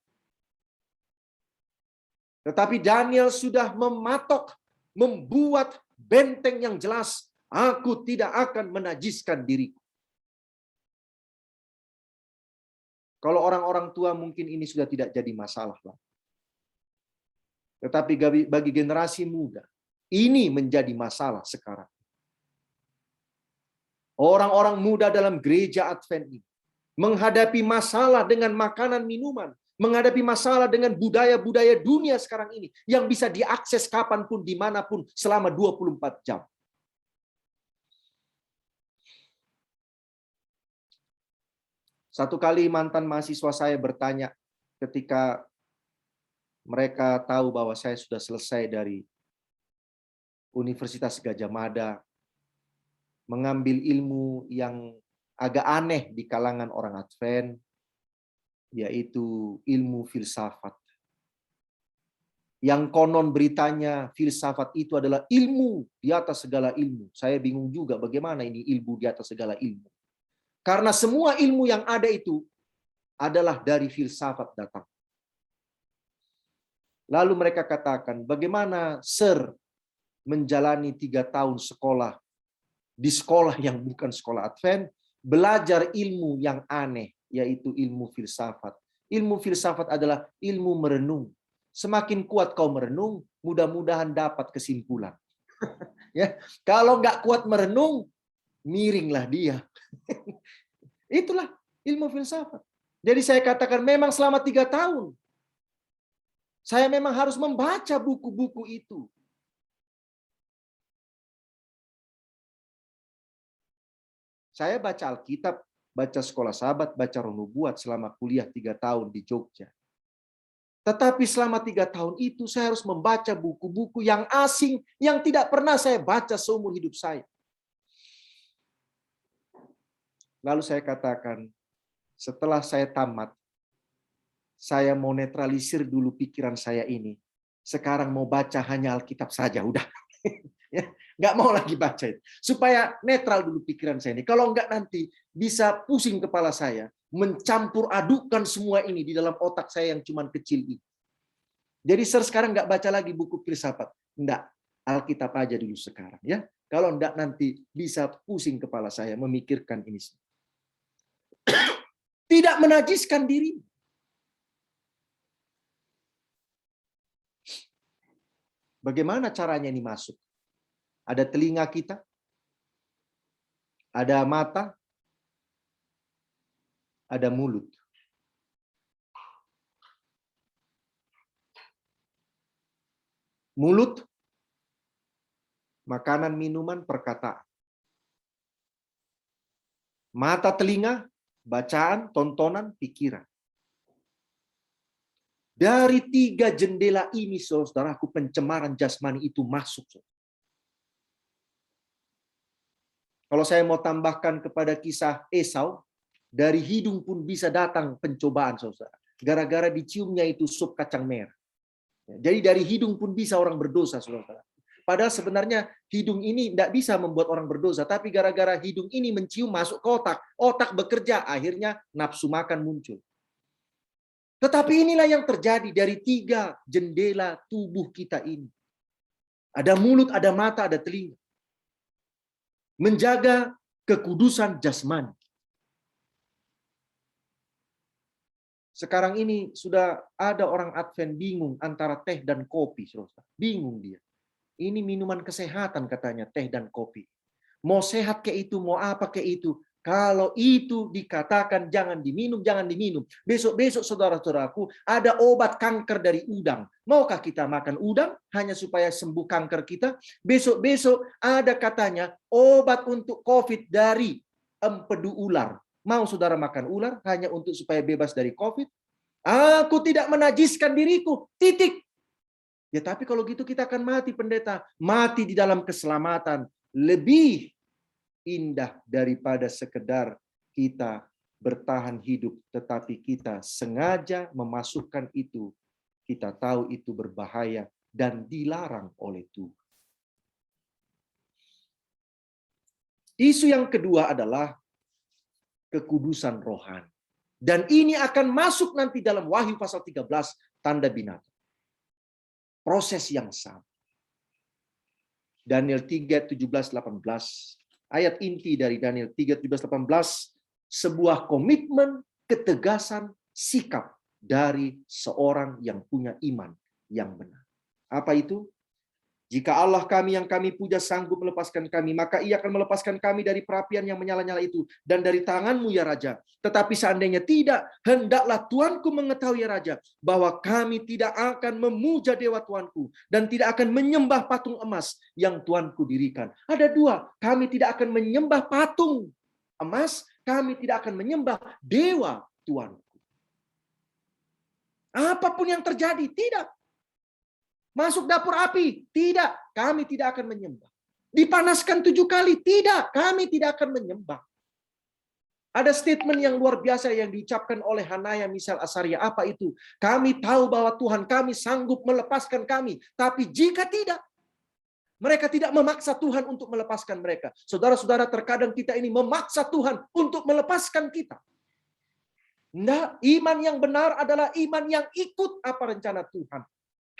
Tetapi Daniel sudah mematok, membuat benteng yang jelas. Aku tidak akan menajiskan diriku. Kalau orang-orang tua mungkin ini sudah tidak jadi masalah. Tetapi bagi generasi muda, ini menjadi masalah sekarang. Orang-orang muda dalam gereja Advent ini menghadapi masalah dengan makanan minuman, menghadapi masalah dengan budaya-budaya dunia sekarang ini yang bisa diakses kapanpun, dimanapun, selama 24 jam. Satu kali mantan mahasiswa saya bertanya ketika mereka tahu bahwa saya sudah selesai dari Universitas Gadjah Mada, mengambil ilmu yang agak aneh di kalangan orang Advent, yaitu ilmu filsafat. Yang konon beritanya filsafat itu adalah ilmu di atas segala ilmu. Saya bingung juga bagaimana ini ilmu di atas segala ilmu. Karena semua ilmu yang ada itu adalah dari filsafat datang. Lalu mereka katakan, bagaimana Sir menjalani 3 tahun sekolah di sekolah yang bukan sekolah Advent, belajar ilmu yang aneh, yaitu ilmu filsafat. Ilmu filsafat adalah ilmu merenung. Semakin kuat kau merenung, mudah-mudahan dapat kesimpulan. Ya, kalau nggak kuat merenung, miringlah dia. Itulah ilmu filsafat. Jadi saya katakan memang selama 3 tahun, saya memang harus membaca buku-buku itu. Saya baca Alkitab, baca Sekolah Sahabat, baca Roh Nubuat selama kuliah 3 tahun di Jogja. Tetapi selama 3 tahun itu saya harus membaca buku-buku yang asing yang tidak pernah saya baca seumur hidup saya. Lalu saya katakan, setelah saya tamat, saya mau netralisir dulu pikiran saya ini. Sekarang mau baca hanya Alkitab saja, udah. Ya, nggak mau lagi baca itu. Supaya netral dulu pikiran saya ini. Kalau nggak nanti bisa pusing kepala saya, mencampur adukan semua ini di dalam otak saya yang cuman kecil ini. Jadi sekarang nggak baca lagi buku filsafat. Nggak, Alkitab aja dulu sekarang. Ya, kalau nggak nanti bisa pusing kepala saya memikirkan ini. Tidak menajiskan diri. Bagaimana caranya ini masuk? Ada telinga kita, ada mata, ada mulut. Mulut, makanan, minuman, perkataan. Mata, telinga, bacaan, tontonan, pikiran. Dari 3 jendela ini, saudaraku, pencemaran jasmani itu masuk. Kalau saya mau tambahkan kepada kisah Esau, dari hidung pun bisa datang pencobaan, saudara. Gara-gara diciumnya itu sup kacang merah. Jadi dari hidung pun bisa orang berdosa, saudara. Padahal sebenarnya hidung ini tidak bisa membuat orang berdosa, tapi gara-gara hidung ini mencium masuk ke otak, otak bekerja, akhirnya nafsu makan muncul. Tetapi inilah yang terjadi dari 3 jendela tubuh kita ini. Ada mulut, ada mata, ada telinga. Menjaga kekudusan jasmani. Sekarang ini sudah ada orang Advent bingung antara teh dan kopi, saudara. Bingung dia. Ini minuman kesehatan katanya, teh dan kopi. Mau sehat kayak itu, mau apa kayak itu. Kalau itu dikatakan jangan diminum, jangan diminum. Besok-besok saudara-saudaraku ada obat kanker dari udang. Maukah kita makan udang hanya supaya sembuh kanker kita? Besok-besok ada katanya obat untuk COVID dari empedu ular. Mau saudara makan ular hanya untuk supaya bebas dari COVID? Aku tidak menajiskan diriku, titik. Ya tapi kalau gitu kita akan mati, pendeta. Mati di dalam keselamatan lebih indah daripada sekedar kita bertahan hidup, tetapi kita sengaja memasukkan itu. Kita tahu itu berbahaya dan dilarang oleh Tuhan. Isu yang kedua adalah kekudusan rohani. Dan ini akan masuk nanti dalam Wahyu pasal 13, tanda binatang. Proses yang sama. Daniel 3, 17, 18. Ayat inti dari Daniel 3, 17, 18. Sebuah komitmen, ketegasan, sikap dari seorang yang punya iman yang benar. Apa itu? Jika Allah kami yang kami puja sanggup melepaskan kami, maka Ia akan melepaskan kami dari perapian yang menyala-nyala itu dan dari tangan-Mu ya Raja. Tetapi seandainya tidak, hendaklah Tuanku mengetahui ya Raja, bahwa kami tidak akan memuja dewa Tuanku dan tidak akan menyembah patung emas yang Tuanku dirikan. Ada 2, kami tidak akan menyembah patung emas, kami tidak akan menyembah dewa Tuanku. Apapun yang terjadi, tidak. Masuk dapur api, tidak, kami tidak akan menyembah. Dipanaskan 7 kali, tidak, kami tidak akan menyembah. Ada statement yang luar biasa yang diucapkan oleh Hanaya Mishael Azaria. Apa itu? Kami tahu bahwa Tuhan kami sanggup melepaskan kami, tapi jika tidak, mereka tidak memaksa Tuhan untuk melepaskan mereka. Saudara-saudara, terkadang kita ini memaksa Tuhan untuk melepaskan kita. Nah, iman yang benar adalah iman yang ikut apa rencana Tuhan.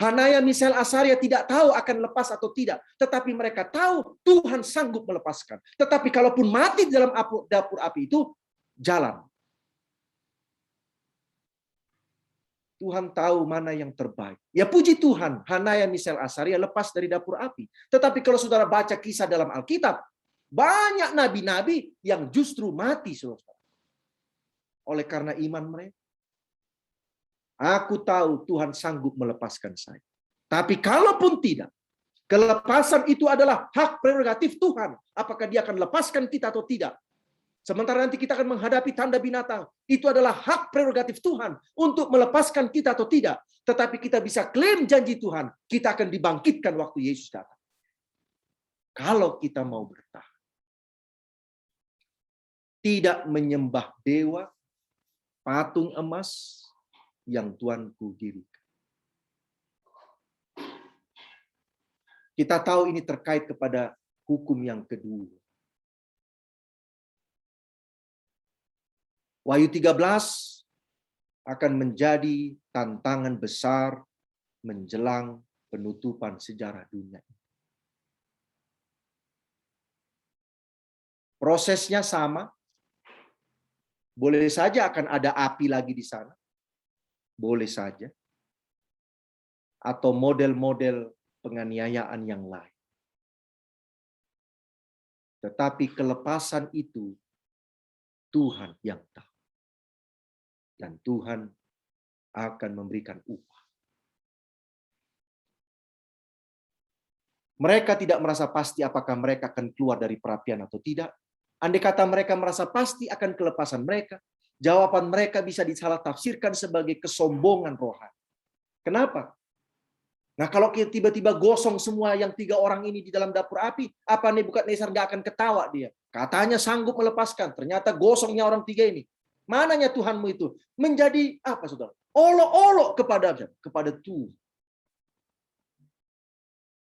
Hanaya Mishael Azaria tidak tahu akan lepas atau tidak, tetapi mereka tahu Tuhan sanggup melepaskan. Tetapi kalaupun mati di dalam dapur api itu, jalan. Tuhan tahu mana yang terbaik. Ya puji Tuhan, Hanaya Mishael Azaria lepas dari dapur api. Tetapi kalau saudara baca kisah dalam Alkitab, banyak nabi-nabi yang justru mati, saudara. Oleh karena iman mereka. Aku tahu Tuhan sanggup melepaskan saya. Tapi kalaupun tidak, kelepasan itu adalah hak prerogatif Tuhan. Apakah Dia akan lepaskan kita atau tidak? Sementara nanti kita akan menghadapi tanda binatang. Itu adalah hak prerogatif Tuhan untuk melepaskan kita atau tidak. Tetapi kita bisa klaim janji Tuhan. Kita akan dibangkitkan waktu Yesus datang. Kalau kita mau bertahan. Tidak menyembah dewa, patung emas, yang Tuanku dirikan. Kita tahu ini terkait kepada hukum yang kedua. Wahyu 13 akan menjadi tantangan besar menjelang penutupan sejarah dunia. Prosesnya sama. Boleh saja akan ada api lagi di sana. Boleh saja. Atau model-model penganiayaan yang lain. Tetapi kelepasan itu Tuhan yang tahu. Dan Tuhan akan memberikan upah. Mereka tidak merasa pasti apakah mereka akan keluar dari perapian atau tidak. Andai kata mereka merasa pasti akan kelepasan mereka, jawaban mereka bisa disalah tafsirkan sebagai kesombongan rohani. Kenapa? Nah, kalau kita tiba-tiba gosong semua yang 3 orang ini di dalam dapur api, apa Nebukadnezar nggak akan ketawa dia? Katanya sanggup melepaskan, ternyata gosongnya orang 3 ini. Mananya Tuhanmu itu? Menjadi apa, saudara? Olok-olok kepada Tuhan.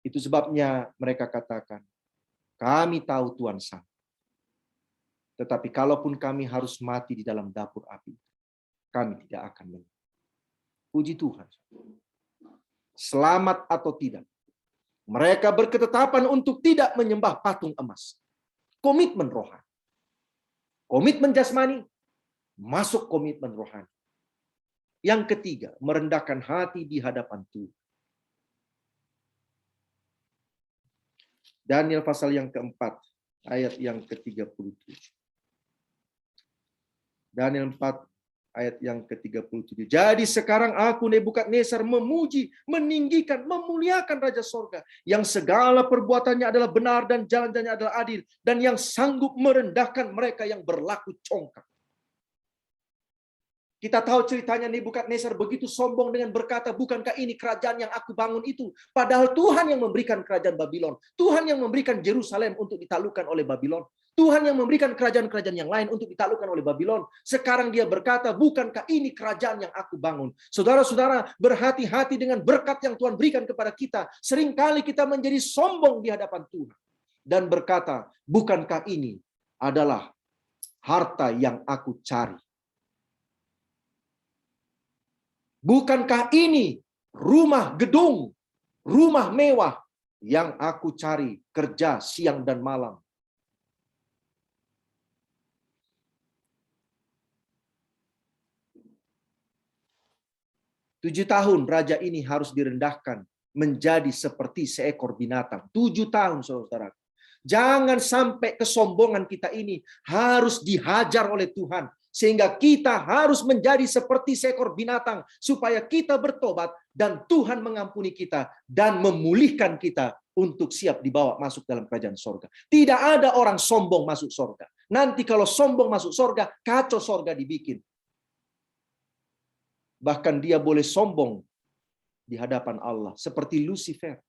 Itu sebabnya mereka katakan, kami tahu Tuhan sanggup. Tetapi kalaupun kami harus mati di dalam dapur api, kami tidak akan menyerah. Puji Tuhan. Selamat atau tidak, mereka berketetapan untuk tidak menyembah patung emas. Komitmen rohani. Komitmen jasmani, masuk komitmen rohani. Yang ketiga, merendahkan hati di hadapan Tuhan. Daniel pasal yang keempat, ayat yang ke-37. Daniel 4, ayat yang ke-37. Jadi sekarang aku Nebukadnezar memuji, meninggikan, memuliakan Raja Sorga, yang segala perbuatannya adalah benar dan jalan-jalannya adalah adil, dan yang sanggup merendahkan mereka yang berlaku congkak. Kita tahu ceritanya Nebukadnezar begitu sombong dengan berkata, bukankah ini kerajaan yang aku bangun itu? Padahal Tuhan yang memberikan kerajaan Babylon. Tuhan yang memberikan Yerusalem untuk ditaklukkan oleh Babylon. Tuhan yang memberikan kerajaan-kerajaan yang lain untuk ditaklukkan oleh Babylon. Sekarang dia berkata, bukankah ini kerajaan yang aku bangun? Saudara-saudara, berhati-hati dengan berkat yang Tuhan berikan kepada kita. Seringkali kita menjadi sombong di hadapan Tuhan. Dan berkata, bukankah ini adalah harta yang aku cari? Bukankah ini rumah gedung, rumah mewah yang aku cari kerja siang dan malam? Tujuh tahun raja ini harus direndahkan menjadi seperti seekor binatang. 7 tahun, saudara. Jangan sampai kesombongan kita ini harus dihajar oleh Tuhan. Sehingga kita harus menjadi seperti seekor binatang. Supaya kita bertobat dan Tuhan mengampuni kita. Dan memulihkan kita untuk siap dibawa masuk dalam kerajaan sorga. Tidak ada orang sombong masuk sorga. Nanti kalau sombong masuk sorga, kacau sorga dibikin. Bahkan dia boleh sombong di hadapan Allah. Seperti Lucifer.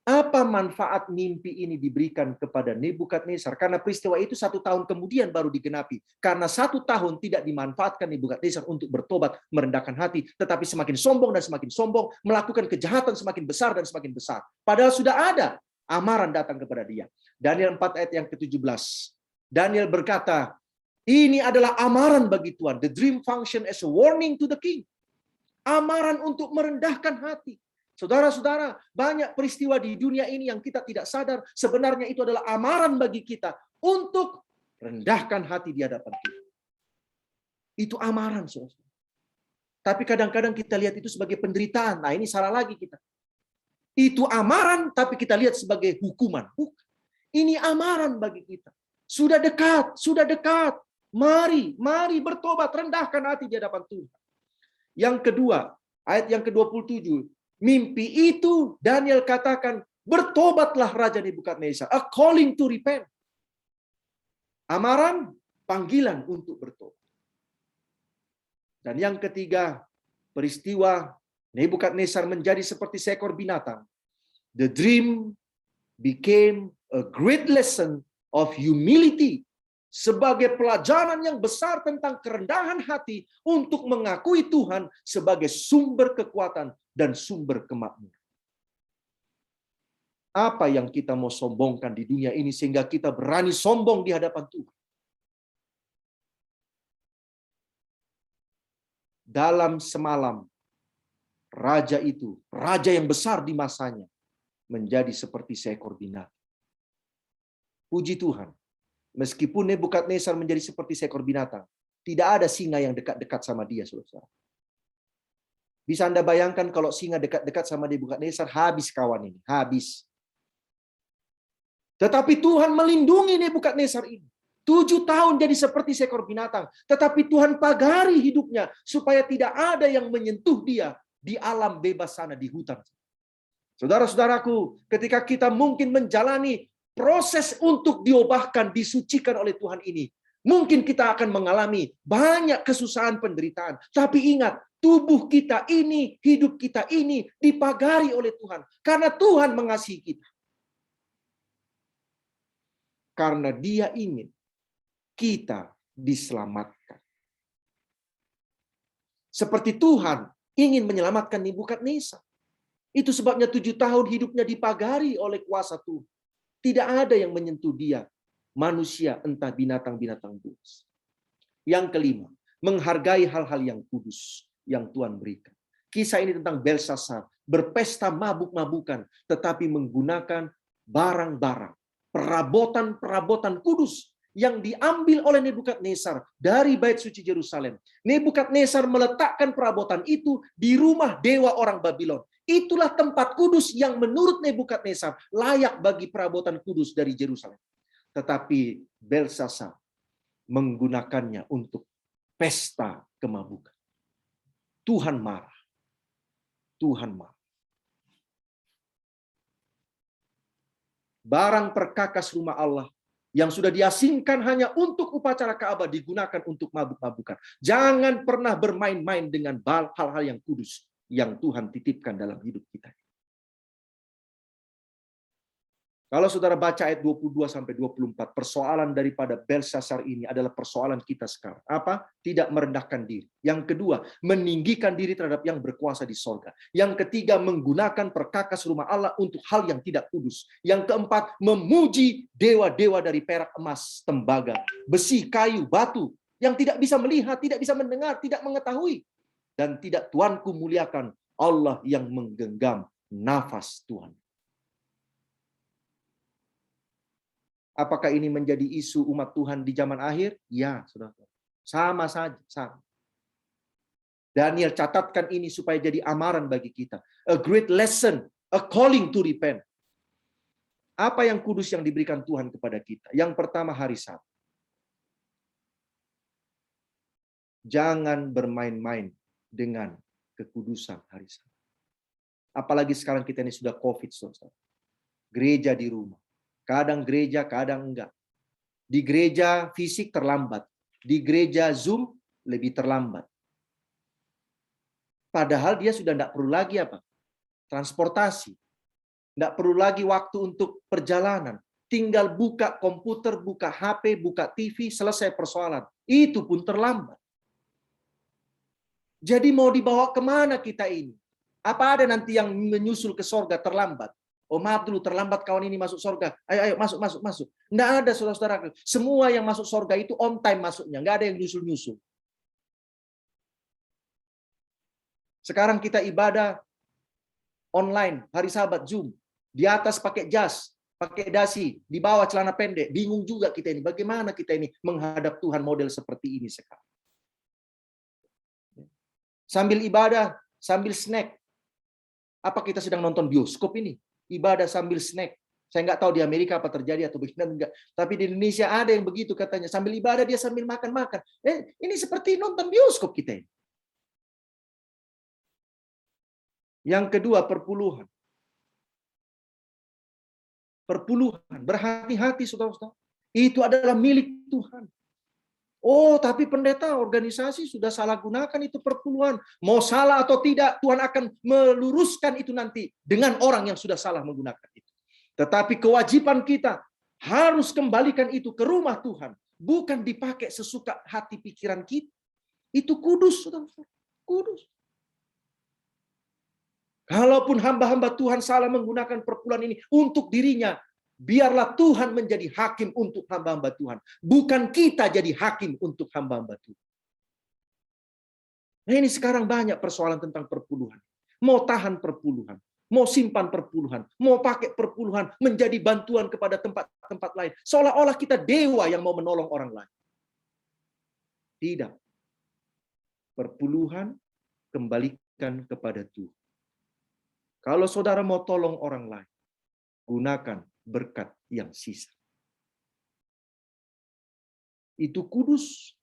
Apa manfaat mimpi ini diberikan kepada Nebukadnezar? Karena peristiwa itu 1 tahun kemudian baru digenapi. Karena 1 tahun tidak dimanfaatkan Nebukadnezar untuk bertobat, merendahkan hati. Tetapi semakin sombong dan semakin sombong, melakukan kejahatan semakin besar dan semakin besar. Padahal sudah ada amaran datang kepada dia. Daniel 4 ayat yang ke-17. Daniel berkata, ini adalah amaran bagi Tuhan. The dream function as a warning to the king. Amaran untuk merendahkan hati. Saudara-saudara, banyak peristiwa di dunia ini yang kita tidak sadar, sebenarnya itu adalah amaran bagi kita untuk rendahkan hati di hadapan Tuhan. Itu amaran, saudara. Tapi kadang-kadang kita lihat itu sebagai penderitaan. Nah, ini salah lagi kita. Itu amaran, tapi kita lihat sebagai hukuman. Bukan. Ini amaran bagi kita. Sudah dekat, sudah dekat. Mari bertobat, rendahkan hati di hadapan Tuhan. Yang kedua, ayat yang ke-27. Mimpi itu Daniel katakan, bertobatlah Raja Nebukadnezar. A calling to repent. Amaran, panggilan untuk bertobat. Dan yang ketiga, peristiwa Nebukadnezar menjadi seperti seekor binatang. The dream became a great lesson of humility. Sebagai pelajaran yang besar tentang kerendahan hati untuk mengakui Tuhan sebagai sumber kekuatan dan sumber kemakmuran. Apa yang kita mau sombongkan di dunia ini sehingga kita berani sombong di hadapan Tuhan? Dalam semalam, raja itu, raja yang besar di masanya, menjadi seperti seekor binatang. Puji Tuhan. Meskipun Nebukadnezar menjadi seperti seekor binatang, tidak ada singa yang dekat-dekat sama dia, saudara. Bisa Anda bayangkan kalau singa dekat-dekat sama Nebukadnezar, habis kawan ini, habis. Tetapi Tuhan melindungi Nebukadnezar ini. 7 tahun jadi seperti seekor binatang. Tetapi Tuhan pagari hidupnya supaya tidak ada yang menyentuh dia di alam bebas sana di hutan. Saudara-saudaraku, ketika kita mungkin menjalani proses untuk diubahkan, disucikan oleh Tuhan ini, mungkin kita akan mengalami banyak kesusahan, penderitaan. Tapi ingat, tubuh kita ini, hidup kita ini dipagari oleh Tuhan. Karena Tuhan mengasihi kita. Karena Dia ingin kita diselamatkan. Seperti Tuhan ingin menyelamatkan Nebukadnezar. Itu sebabnya 7 tahun hidupnya dipagari oleh kuasa Tuhan. Tidak ada yang menyentuh dia. Manusia entah binatang-binatang buas. Yang kelima, menghargai hal-hal yang kudus yang Tuhan berikan. Kisah ini tentang Belsasar berpesta mabuk-mabukan tetapi menggunakan barang-barang, perabotan-perabotan kudus yang diambil oleh Nebukadnezar dari bait suci Yerusalem. Nebukadnezar meletakkan perabotan itu di rumah dewa orang Babylon. Itulah tempat kudus yang menurut Nebukadnezar layak bagi perabotan kudus dari Yerusalem. Tetapi Belsasar menggunakannya untuk pesta kemabukan. Tuhan marah. Tuhan marah. Barang perkakas rumah Allah yang sudah diasingkan hanya untuk upacara Ka'bah digunakan untuk mabuk-mabukan. Jangan pernah bermain-main dengan hal-hal yang kudus yang Tuhan titipkan dalam hidup kita. Kalau saudara baca ayat 22-24, persoalan daripada Belsasar ini adalah persoalan kita sekarang. Apa? Tidak merendahkan diri. Yang kedua, meninggikan diri terhadap yang berkuasa di sorga. Yang ketiga, menggunakan perkakas rumah Allah untuk hal yang tidak kudus. Yang keempat, memuji dewa-dewa dari perak, emas, tembaga, besi, kayu, batu, yang tidak bisa melihat, tidak bisa mendengar, tidak mengetahui. Dan tidak Tuanku muliakan Allah yang menggenggam nafas Tuhan. Apakah ini menjadi isu umat Tuhan di zaman akhir? Ya, saudara. Sama saja. Sama. Daniel catatkan ini supaya jadi amaran bagi kita. A great lesson, a calling to repent. Apa yang kudus yang diberikan Tuhan kepada kita? Yang pertama, hari Sabat. Jangan bermain-main dengan kekudusan hari Sabat. Apalagi sekarang kita ini sudah COVID, saudara. Gereja di rumah. Kadang gereja, kadang enggak. Di gereja fisik terlambat. Di gereja Zoom lebih terlambat. Padahal dia sudah tidak perlu lagi apa? Transportasi. Tidak perlu lagi waktu untuk perjalanan. Tinggal buka komputer, buka HP, buka TV, selesai persoalan. Itu pun terlambat. Jadi mau dibawa kemana kita ini? Apa ada nanti yang menyusul ke sorga terlambat? Oh maaf dulu, terlambat kawan ini masuk sorga. Ayo, masuk. Nggak ada, saudara-saudara. Semua yang masuk sorga itu on time masuknya. Nggak ada yang nyusul-nyusul. Sekarang kita ibadah online, hari Sabat, Zoom. Di atas pakai jas, pakai dasi, di bawah celana pendek. Bingung juga kita ini. Bagaimana kita ini menghadap Tuhan model seperti ini sekarang. Sambil ibadah, sambil snack. Apa kita sedang nonton bioskop ini? Ibadah sambil snack. Saya nggak tahu di Amerika apa terjadi atau bagaimana enggak. Tapi di Indonesia ada yang begitu katanya. Sambil ibadah dia sambil makan-makan. Ini seperti nonton bioskop kita ini. Yang kedua, perpuluhan. Perpuluhan. Berhati-hati, saudara-saudara. Itu adalah milik Tuhan. Oh, tapi pendeta organisasi sudah salah gunakan itu perpuluhan. Mau salah atau tidak, Tuhan akan meluruskan itu nanti dengan orang yang sudah salah menggunakan itu. Tetapi kewajiban kita harus kembalikan itu ke rumah Tuhan. Bukan dipakai sesuka hati pikiran kita. Itu kudus, saudara-saudara. Kudus. Kalaupun hamba-hamba Tuhan salah menggunakan perpuluhan ini untuk dirinya, biarlah Tuhan menjadi hakim untuk hamba-hamba Tuhan. Bukan kita jadi hakim untuk hamba-hamba Tuhan. Nah, ini sekarang banyak persoalan tentang perpuluhan. Mau tahan perpuluhan, mau simpan perpuluhan, mau pakai perpuluhan menjadi bantuan kepada tempat-tempat lain. Seolah-olah kita dewa yang mau menolong orang lain. Tidak. Perpuluhan kembalikan kepada Tuhan. Kalau saudara mau tolong orang lain, gunakan berkat yang sisa. Itu kudus.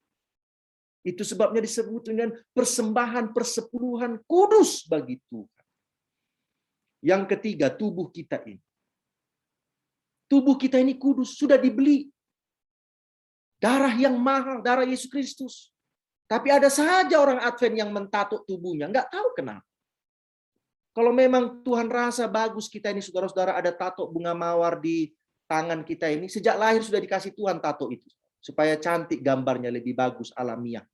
Itu sebabnya disebut dengan persembahan persepuluhan kudus bagi Tuhan. Yang ketiga, tubuh kita ini. Tubuh kita ini kudus, sudah dibeli. Darah yang mahal, darah Yesus Kristus. Tapi ada saja orang Advent yang mentato tubuhnya, nggak tahu kenapa. Kalau memang Tuhan rasa bagus kita ini, saudara-saudara, ada tato bunga mawar di tangan kita ini, sejak lahir sudah dikasih Tuhan tato itu. Supaya cantik gambarnya, lebih bagus, alamiah.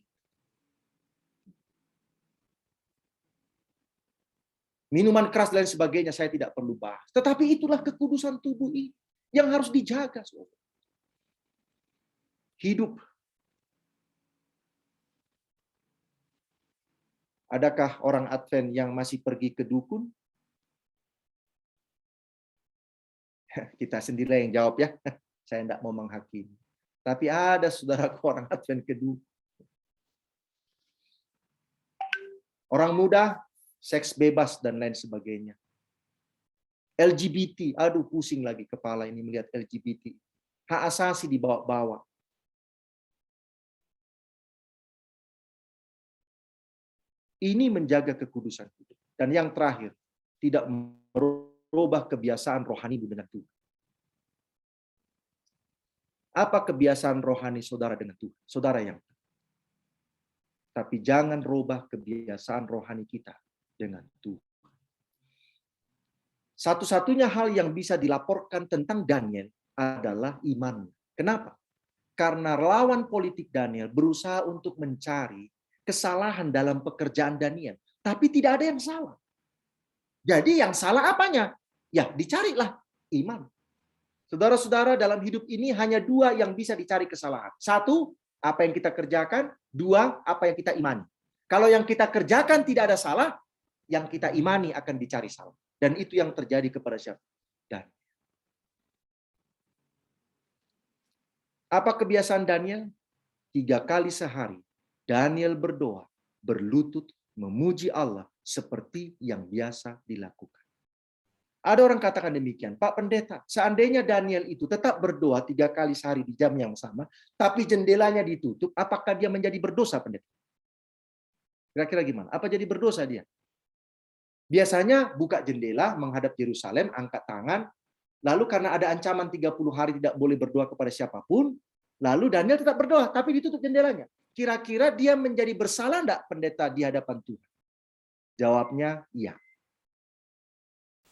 Minuman keras dan lain sebagainya saya tidak perlu bahas. Tetapi itulah kekudusan tubuh ini yang harus dijaga. Saudara. Hidup. Adakah orang Advent yang masih pergi ke dukun? Kita sendiri yang jawab ya. Saya tidak mau menghakimi. Tapi ada saudara orang Advent ke dukun. Orang muda, seks bebas dan lain sebagainya. LGBT, aduh pusing lagi kepala ini melihat LGBT. Hak asasi dibawa-bawa. Ini menjaga kekudusan hidup. Dan yang terakhir, tidak merubah kebiasaan rohani dengan Tuhan. Apa kebiasaan rohani saudara dengan Tuhan? Saudara yang tahu. Tapi jangan rubah kebiasaan rohani kita dengan Tuhan. Satu-satunya hal yang bisa dilaporkan tentang Daniel adalah iman. Kenapa? Karena lawan politik Daniel berusaha untuk mencari kesalahan dalam pekerjaan Daniel. Tapi tidak ada yang salah. Jadi yang salah apanya? Ya dicarilah iman. Saudara-saudara, dalam hidup ini hanya dua yang bisa dicari kesalahan. Satu, apa yang kita kerjakan. Dua, apa yang kita imani. Kalau yang kita kerjakan tidak ada salah, yang kita imani akan dicari salah. Dan itu yang terjadi kepada siapa? Dan apa kebiasaan Daniel? 3 kali sehari Daniel berdoa, berlutut, memuji Allah seperti yang biasa dilakukan. Ada orang katakan demikian, Pak Pendeta, seandainya Daniel itu tetap berdoa 3 kali sehari di jam yang sama, tapi jendelanya ditutup, apakah dia menjadi berdosa, Pendeta? Kira-kira gimana? Apa jadi berdosa dia? Biasanya buka jendela, menghadap Yerusalem, angkat tangan, lalu karena ada ancaman 30 hari tidak boleh berdoa kepada siapapun, lalu Daniel tetap berdoa, tapi ditutup jendelanya. Kira-kira dia menjadi bersalah enggak, Pendeta, di hadapan Tuhan? Jawabnya, iya.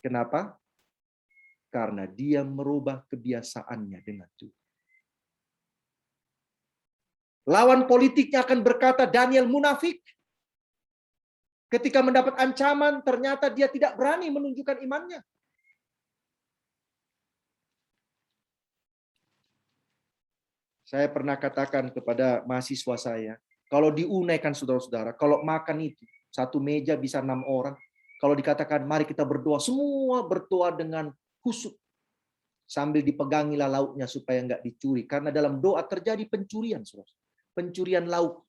Kenapa? Karena dia merubah kebiasaannya dengan Tuhan. Lawan politiknya akan berkata Daniel munafik. Ketika mendapat ancaman, ternyata dia tidak berani menunjukkan imannya. Saya pernah katakan kepada mahasiswa saya, kalau diunaikan saudara-saudara, kalau makan itu, satu meja bisa 6 orang, kalau dikatakan mari kita berdoa, semua berdoa dengan khusyuk. Sambil dipegangilah lauknya supaya enggak dicuri. Karena dalam doa terjadi pencurian. Saudara. Pencurian lauk.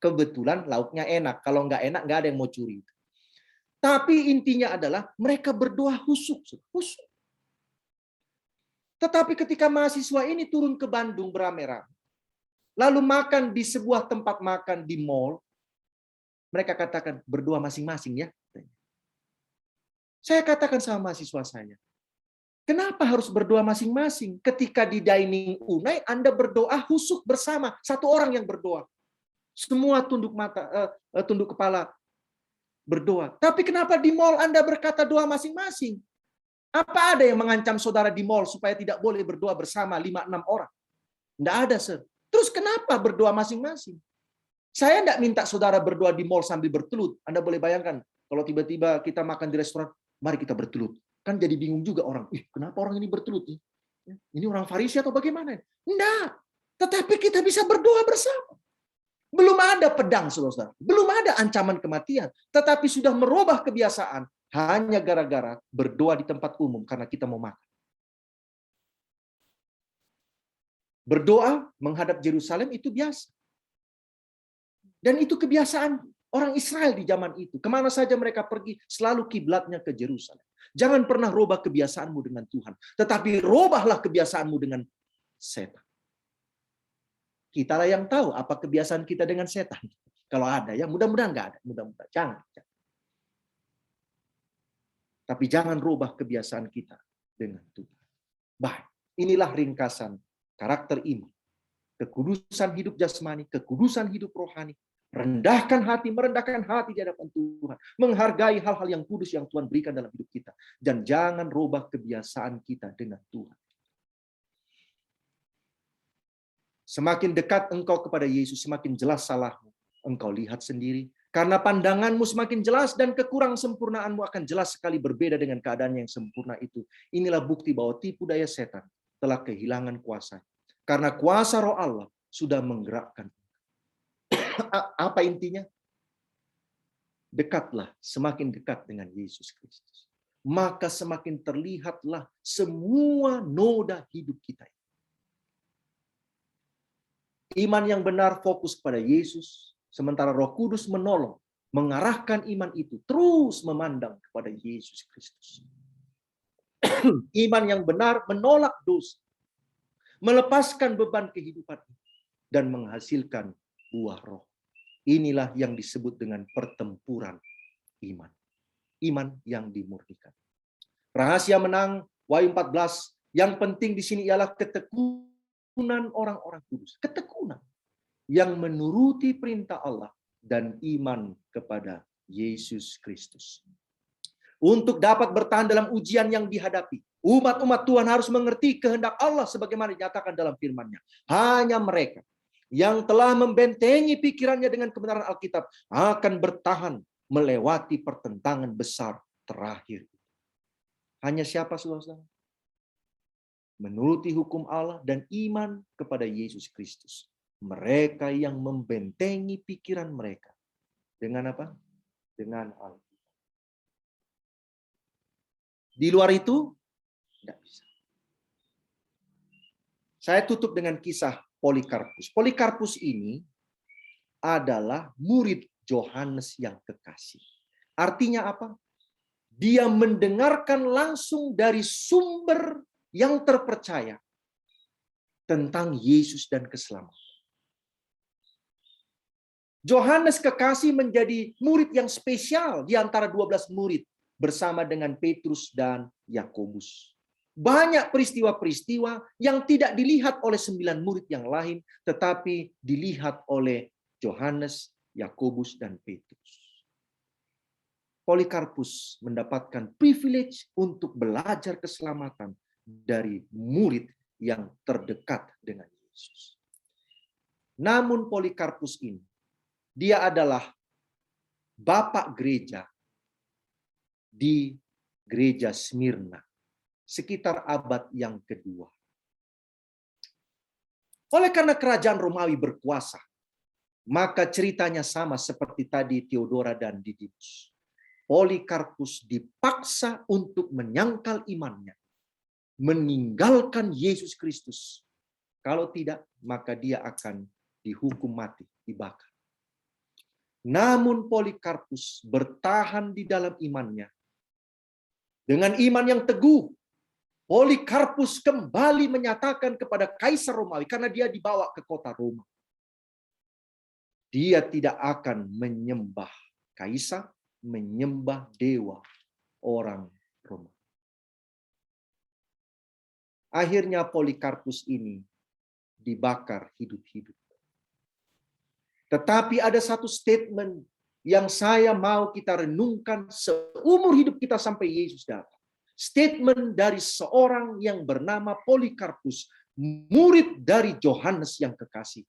Kebetulan lauknya enak. Kalau enggak enak, enggak ada yang mau curi. Tapi intinya adalah mereka berdoa khusyuk. Khusyuk. Tetapi ketika mahasiswa ini turun ke Bandung beramai-ramai, lalu makan di sebuah tempat makan di mall, mereka katakan berdoa masing-masing ya. Saya katakan sama mahasiswa saya, kenapa harus berdoa masing-masing? Ketika di dining unai, Anda berdoa khusyuk bersama. Satu orang yang berdoa. Semua tunduk kepala berdoa. Tapi kenapa di mall Anda berkata doa masing-masing? Apa ada yang mengancam saudara di mall supaya tidak boleh berdoa bersama 5-6 orang? Tidak ada, Sir. Terus kenapa berdoa masing-masing? Saya tidak minta saudara berdoa di mall sambil bertelut. Anda boleh bayangkan, kalau tiba-tiba kita makan di restoran, mari kita bertelut. Kan jadi bingung juga orang, kenapa orang ini bertelut? Ini orang Farisi atau bagaimana? Tidak. Tetapi kita bisa berdoa bersama. Belum ada pedang, saudara. Belum ada ancaman kematian. Tetapi sudah merubah kebiasaan hanya gara-gara berdoa di tempat umum karena kita mau makan. Berdoa menghadap Yerusalem itu biasa. Dan itu kebiasaan orang Israel di zaman itu. Kemana saja mereka pergi, selalu kiblatnya ke Yerusalem. Jangan pernah rubah kebiasaanmu dengan Tuhan. Tetapi rubahlah kebiasaanmu dengan setan. Kitalah yang tahu apa kebiasaan kita dengan setan. Kalau ada, ya mudah-mudahan nggak ada. Mudah-mudahan. Jangan. Tapi jangan rubah kebiasaan kita dengan Tuhan. Baik, inilah ringkasan karakter iman. Kekudusan hidup jasmani, kekudusan hidup rohani, Rendahkan hati di hadapan Tuhan. Menghargai hal-hal yang kudus yang Tuhan berikan dalam hidup kita. Dan jangan rubah kebiasaan kita dengan Tuhan. Semakin dekat engkau kepada Yesus, semakin jelas salahmu. Engkau lihat sendiri. Karena pandanganmu semakin jelas dan kekurang sempurnaanmu akan jelas sekali berbeda dengan keadaan yang sempurna itu. Inilah bukti bahwa tipu daya setan telah kehilangan kuasa. Karena kuasa Roh Allah sudah menggerakkan. Apa intinya? Dekatlah, semakin dekat dengan Yesus Kristus. Maka semakin terlihatlah semua noda hidup kita. Iman yang benar fokus pada Yesus, sementara Roh Kudus menolong, mengarahkan iman itu terus memandang kepada Yesus Kristus. Iman yang benar menolak dosa, melepaskan beban kehidupan dan menghasilkan buah roh. Inilah yang disebut dengan pertempuran iman. Iman yang dimurnikan. Rahasia menang Wahyu 14 yang penting di sini ialah ketekunan orang-orang kudus. Ketekunan yang menuruti perintah Allah dan iman kepada Yesus Kristus. Untuk dapat bertahan dalam ujian yang dihadapi, umat-umat Tuhan harus mengerti kehendak Allah sebagaimana dinyatakan dalam firman-Nya. Hanya mereka yang telah membentengi pikirannya dengan kebenaran Alkitab akan bertahan melewati pertentangan besar terakhir. Hanya siapa, saudara-saudara? Menuruti hukum Allah dan iman kepada Yesus Kristus. Mereka yang membentengi pikiran mereka. Dengan apa? Dengan Alkitab. Di luar itu, tidak bisa. Saya tutup dengan kisah Polikarpus. Polikarpus ini adalah murid Yohanes yang kekasih. Artinya apa? Dia mendengarkan langsung dari sumber yang terpercaya tentang Yesus dan keselamatan. Yohanes kekasih menjadi murid yang spesial di antara 12 murid bersama dengan Petrus dan Yakobus. Banyak peristiwa-peristiwa yang tidak dilihat oleh 9 murid yang lain, tetapi dilihat oleh Yohanes, Yakobus, dan Petrus. Polikarpus mendapatkan privilege untuk belajar keselamatan dari murid yang terdekat dengan Yesus. Namun Polikarpus ini, dia adalah bapak gereja di gereja Smyrna, sekitar abad yang kedua. Oleh karena kerajaan Romawi berkuasa, maka ceritanya sama seperti tadi Theodora dan Didymus. Polikarpus dipaksa untuk menyangkal imannya, meninggalkan Yesus Kristus. Kalau tidak, maka dia akan dihukum mati, dibakar. Namun Polikarpus bertahan di dalam imannya. Dengan iman yang teguh, Polikarpus kembali menyatakan kepada Kaisar Romawi, karena dia dibawa ke kota Roma. Dia tidak akan menyembah Kaisar, menyembah dewa orang Roma. Akhirnya Polikarpus ini dibakar hidup-hidup. Tetapi ada satu statement yang saya mau kita renungkan seumur hidup kita sampai Yesus datang. Statement dari seorang yang bernama Polikarpus, murid dari Yohanes yang kekasih.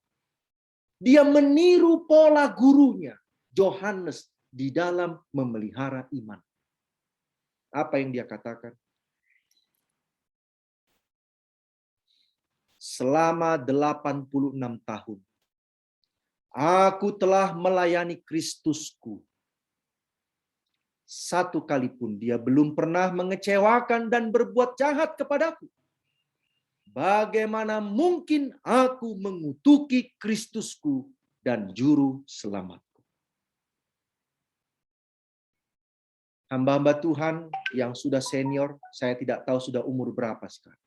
Dia meniru pola gurunya, Yohanes, di dalam memelihara iman. Apa yang dia katakan? Selama 86 tahun, aku telah melayani Kristusku. Satu kali pun dia belum pernah mengecewakan dan berbuat jahat kepadaku. Bagaimana mungkin aku mengutuki Kristusku dan juru selamatku? Hamba-hamba Tuhan yang sudah senior, saya tidak tahu sudah umur berapa sekarang.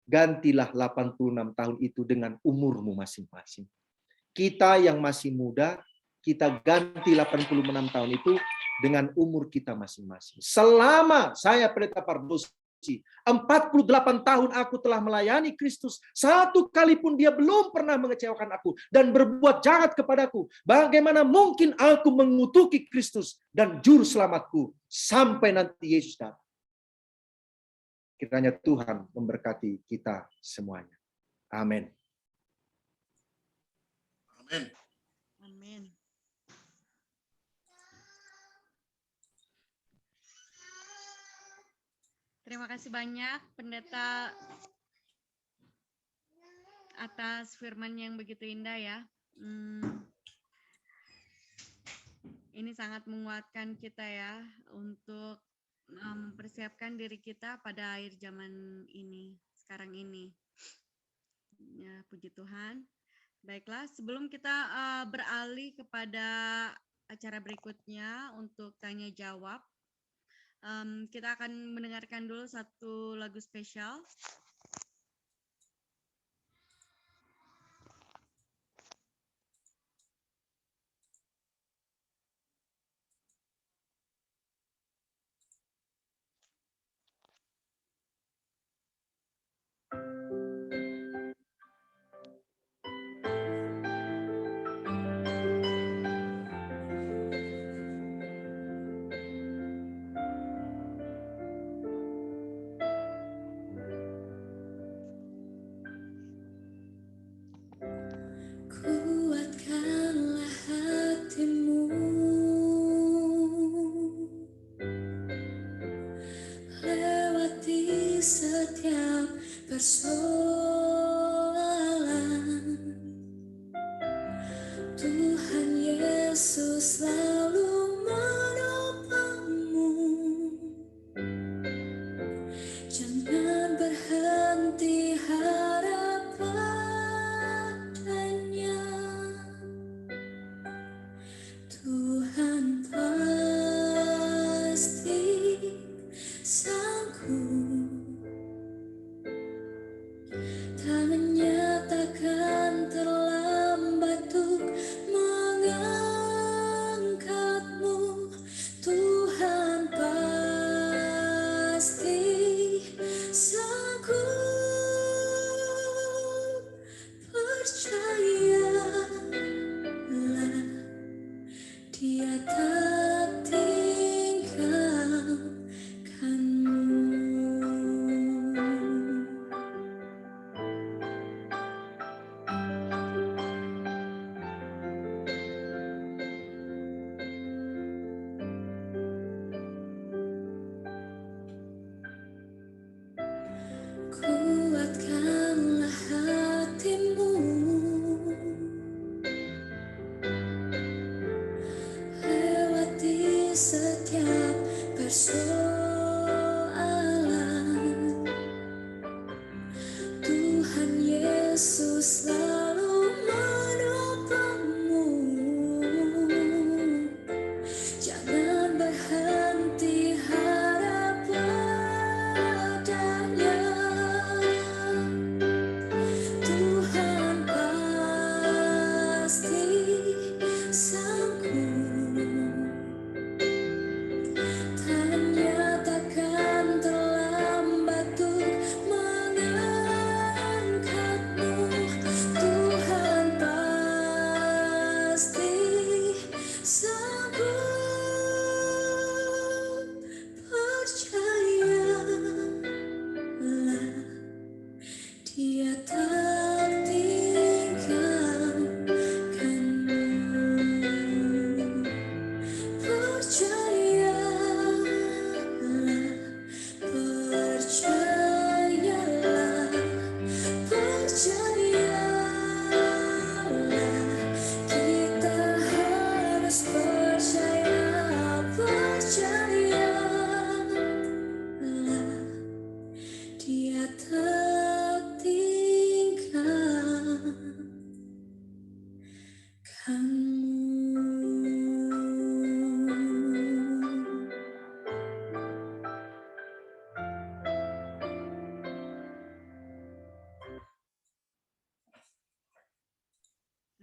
Gantilah 86 tahun itu dengan umurmu masing-masing. Kita yang masih muda, kita ganti 86 tahun itu dengan umur kita masing-masing. Selama saya Pendeta Pardus suci. 48 tahun aku telah melayani Kristus. Satu kali pun dia belum pernah mengecewakan aku dan berbuat jahat kepadaku. Bagaimana mungkin aku mengutuki Kristus dan juru selamatku sampai nanti Yesus datang. Kiranya Tuhan memberkati kita semuanya. Amin. Amin. Amin. Terima kasih banyak Pendeta atas firman yang begitu indah ya. Ini sangat menguatkan kita ya untuk mempersiapkan diri kita pada akhir zaman ini, sekarang ini. Ya, puji Tuhan. Baiklah, sebelum kita beralih kepada acara berikutnya untuk tanya jawab, kita akan mendengarkan dulu satu lagu spesial. Kuatkanlah hatimu, lewati setiap persoalan. Tuhan Yesus selalu menopangmu. Jangan berhenti harap padanya. Tuhan pasti sanggup, tangannya takkan terlambat untuk mengangkatmu. Tuhan pasti sanggup, percayalah, Dia tak tinggalkanmu. Kuatkanlah hatimu, lewati setiap persoalan. Tuhan Yesus selalu menopangmu. Jangan berhenti harap padanya. Tuhan pasti sanggup, tangannya takkan terlambat untuk mengangkatmu. Tuhan pasti sanggup, percayalah, Dia tak tinggalkanmu. Percayalah, percayalah, percayalah. Kita harus percaya, percayalah, Dia tak tinggalkanmu.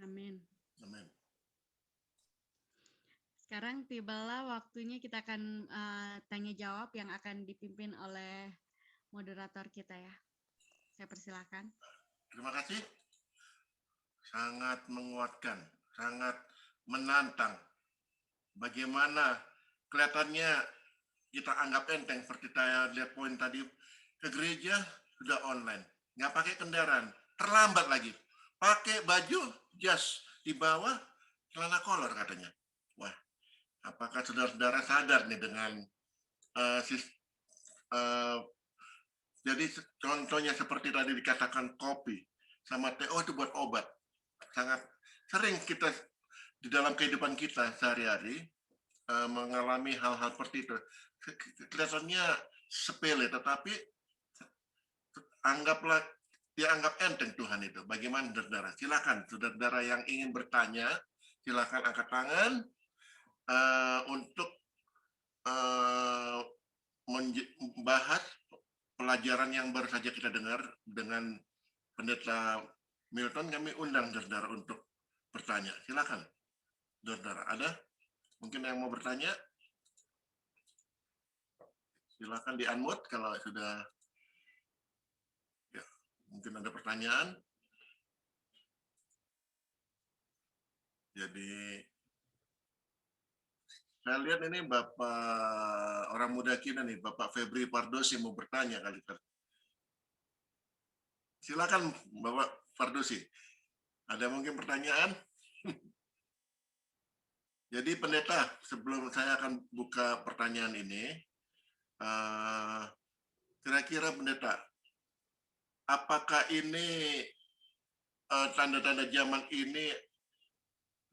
Amin. Amin. Sekarang tibalah waktunya kita akan tanya jawab yang akan dipimpin oleh moderator kita ya. Saya persilakan. Terima kasih. Sangat menguatkan, sangat menantang. Bagaimana kelihatannya kita anggap enteng seperti saya lihat poin tadi, ke gereja sudah online, nggak pakai kendaraan, terlambat lagi, pakai baju jas di bawah celana kolor katanya. Wah, apakah saudara-saudara sadar nih dengan jadi contohnya seperti tadi dikatakan kopi sama teh, oh itu buat obat. Sangat sering kita di dalam kehidupan kita sehari-hari mengalami hal-hal seperti itu. Kelihatannya sepele, tetapi anggaplah dianggap enteng Tuhan itu. Bagaimana saudara? Silakan saudara yang ingin bertanya, silakan angkat tangan untuk membahas pelajaran yang baru saja kita dengar dengan Pendeta Milton. Kami undang saudara untuk bertanya. Silakan, saudara. Ada mungkin yang mau bertanya? Silakan di-unmute kalau sudah. Ya, mungkin ada pertanyaan. Jadi saya lihat ini Bapak orang muda kita nih, Bapak Febri Pardosi mau bertanya kali. Silakan Bapak Pardosi. Ada mungkin pertanyaan? Jadi pendeta, sebelum saya akan buka pertanyaan ini, kira-kira pendeta, apakah ini tanda-tanda zaman ini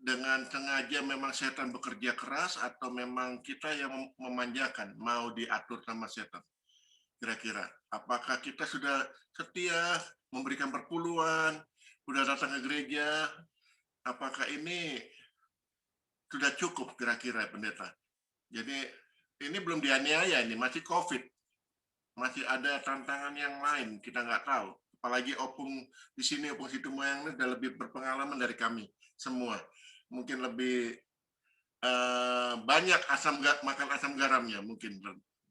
dengan sengaja memang setan bekerja keras atau memang kita yang memanjakan, mau diatur sama setan? Kira-kira, apakah kita sudah setia memberikan perpuluhan, sudah datang ke gereja, apakah ini sudah cukup kira-kira pendeta? Jadi ini belum dianiaya, ini masih COVID, masih ada tantangan yang lain, kita nggak tahu. Apalagi opung di sini, opung situ moyang ini sudah lebih berpengalaman dari kami semua. Mungkin lebih banyak makan asam garamnya mungkin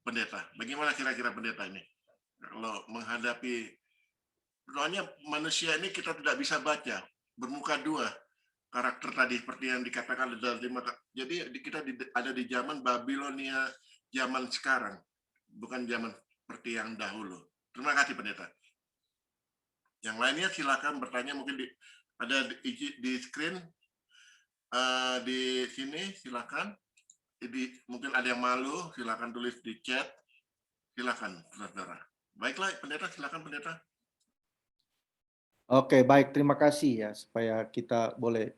pendeta. Bagaimana kira-kira pendeta ini? Kalau menghadapi, soalnya manusia ini kita tidak bisa baca, bermuka dua karakter tadi seperti yang dikatakan ada 5. Jadi kita ada di zaman Babilonia, zaman sekarang, bukan zaman seperti yang dahulu. Terima kasih pendeta. Yang lainnya silakan bertanya, mungkin ada di screen. Di sini silakan. Mungkin ada yang malu, silakan tulis di chat. Silakan, saudara. Baiklah, pendeta, silakan pendeta. Oke, baik. Terima kasih ya, supaya kita boleh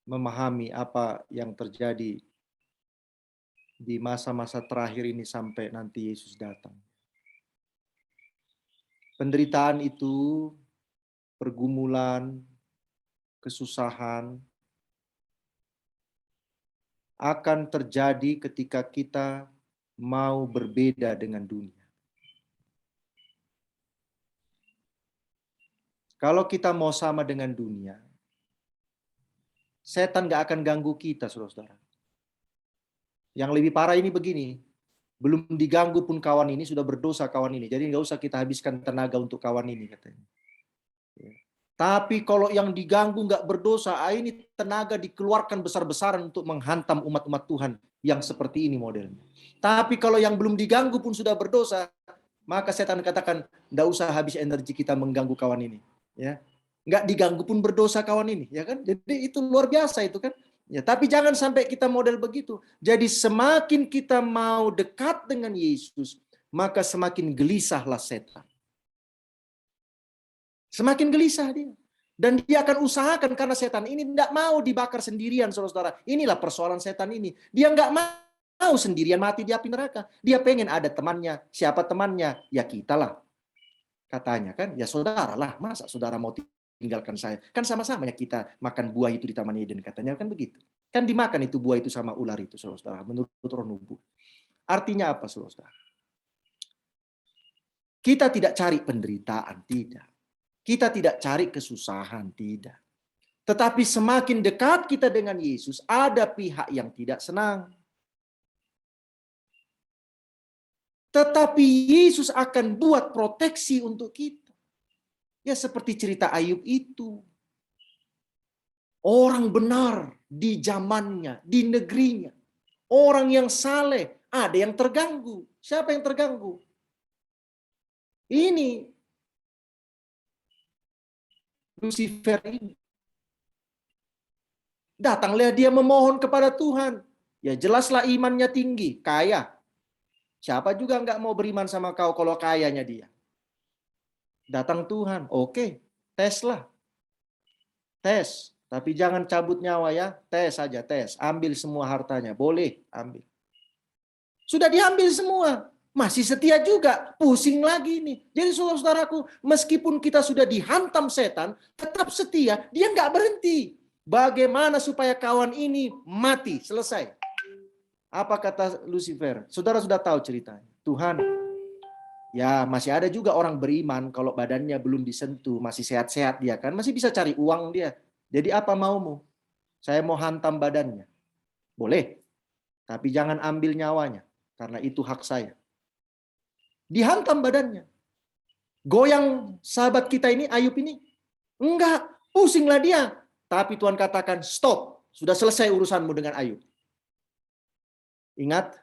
memahami apa yang terjadi di masa-masa terakhir ini sampai nanti Yesus datang. Penderitaan itu, pergumulan, kesusahan, akan terjadi ketika kita mau berbeda dengan dunia. Kalau kita mau sama dengan dunia, setan gak akan ganggu kita, saudara-saudara. Yang lebih parah ini begini, belum diganggu pun kawan ini, sudah berdosa kawan ini. Jadi nggak usah kita habiskan tenaga untuk kawan ini, katanya. Tapi kalau yang diganggu nggak berdosa, ini tenaga dikeluarkan besar-besaran untuk menghantam umat-umat Tuhan yang seperti ini modelnya. Tapi kalau yang belum diganggu pun sudah berdosa, maka setan katakan, nggak usah habis energi kita mengganggu kawan ini. Ya, nggak diganggu pun berdosa kawan ini, ya kan? Jadi itu luar biasa itu kan. Ya, tapi jangan sampai kita model begitu. Jadi semakin kita mau dekat dengan Yesus, maka semakin gelisahlah setan. Semakin gelisah dia. Dan dia akan usahakan, karena setan ini tidak mau dibakar sendirian, saudara-saudara. Inilah persoalan setan ini. Dia nggak mau sendirian mati di api neraka. Dia pengen ada temannya. Siapa temannya? Ya kita lah. Katanya kan, ya saudara lah. Masa saudara mau tinggalkan saya? Kan sama-sama ya kita makan buah itu di Taman Eden. Katanya kan begitu. Kan dimakan itu buah itu sama ular itu, saudara-saudara. Menurut Roh Nubuat. Artinya apa, saudara-saudara? Kita tidak cari penderitaan, tidak. Kita tidak cari kesusahan, tidak. Tetapi semakin dekat kita dengan Yesus, ada pihak yang tidak senang. Tetapi Yesus akan buat proteksi untuk kita. Ya seperti cerita Ayub itu. Orang benar di zamannya, di negerinya. Orang yang saleh, ada yang terganggu. Siapa yang terganggu? Ini Lucifer ini. Datanglah dia memohon kepada Tuhan. Ya jelaslah imannya tinggi, kaya. Siapa juga nggak mau beriman sama kau kalau kayanya dia. Datang Tuhan, oke, teslah. Tes, tapi jangan cabut nyawa ya. Tes saja, tes. Ambil semua hartanya, boleh ambil. Sudah diambil semua. Masih setia juga, pusing lagi nih. Jadi saudara-saudaraku, meskipun kita sudah dihantam setan, tetap setia, dia nggak berhenti. Bagaimana supaya kawan ini mati, selesai. Apa kata Lucifer? Saudara sudah tahu ceritanya. Tuhan, ya masih ada juga orang beriman kalau badannya belum disentuh, masih sehat-sehat dia kan, masih bisa cari uang dia. Jadi apa maumu? Saya mau hantam badannya. Boleh, tapi jangan ambil nyawanya, karena itu hak saya. Dihantam badannya. Goyang sahabat kita ini, Ayub ini. Enggak, pusinglah dia. Tapi Tuhan katakan, stop. Sudah selesai urusanmu dengan Ayub. Ingat,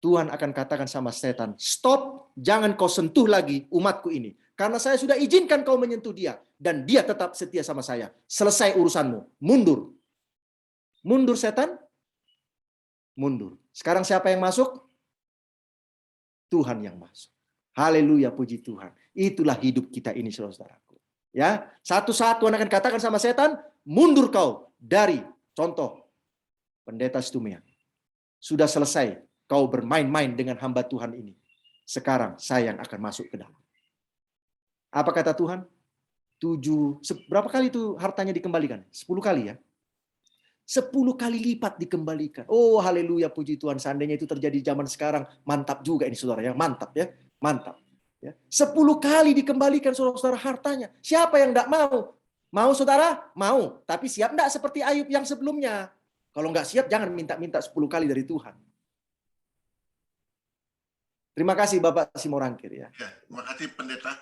Tuhan akan katakan sama setan, stop, jangan kau sentuh lagi umatku ini. Karena saya sudah izinkan kau menyentuh dia. Dan dia tetap setia sama saya. Selesai urusanmu. Mundur. Mundur setan. Mundur. Sekarang siapa yang masuk? Tuhan yang masuk. Haleluya, puji Tuhan. Itulah hidup kita ini, saudaraku. Ya, satu saat Tuhan akan katakan sama setan, mundur kau dari contoh pendeta Stumia. Sudah selesai kau bermain-main dengan hamba Tuhan ini. Sekarang saya yang akan masuk ke dalam. Apa kata Tuhan? Berapa kali itu hartanya dikembalikan? 10 kali ya? 10 kali lipat dikembalikan. Oh, haleluya, puji Tuhan. Seandainya itu terjadi zaman sekarang, mantap juga ini saudara. Yang mantap ya, mantap. Ya. 10 kali dikembalikan saudara-saudara hartanya. Siapa yang tidak mau? Mau saudara? Mau. Tapi siap tidak seperti Ayub yang sebelumnya? Kalau nggak siap, jangan minta-minta 10 kali dari Tuhan. Terima kasih Bapak Simorangkir ya. Ya, terima kasih pendeta.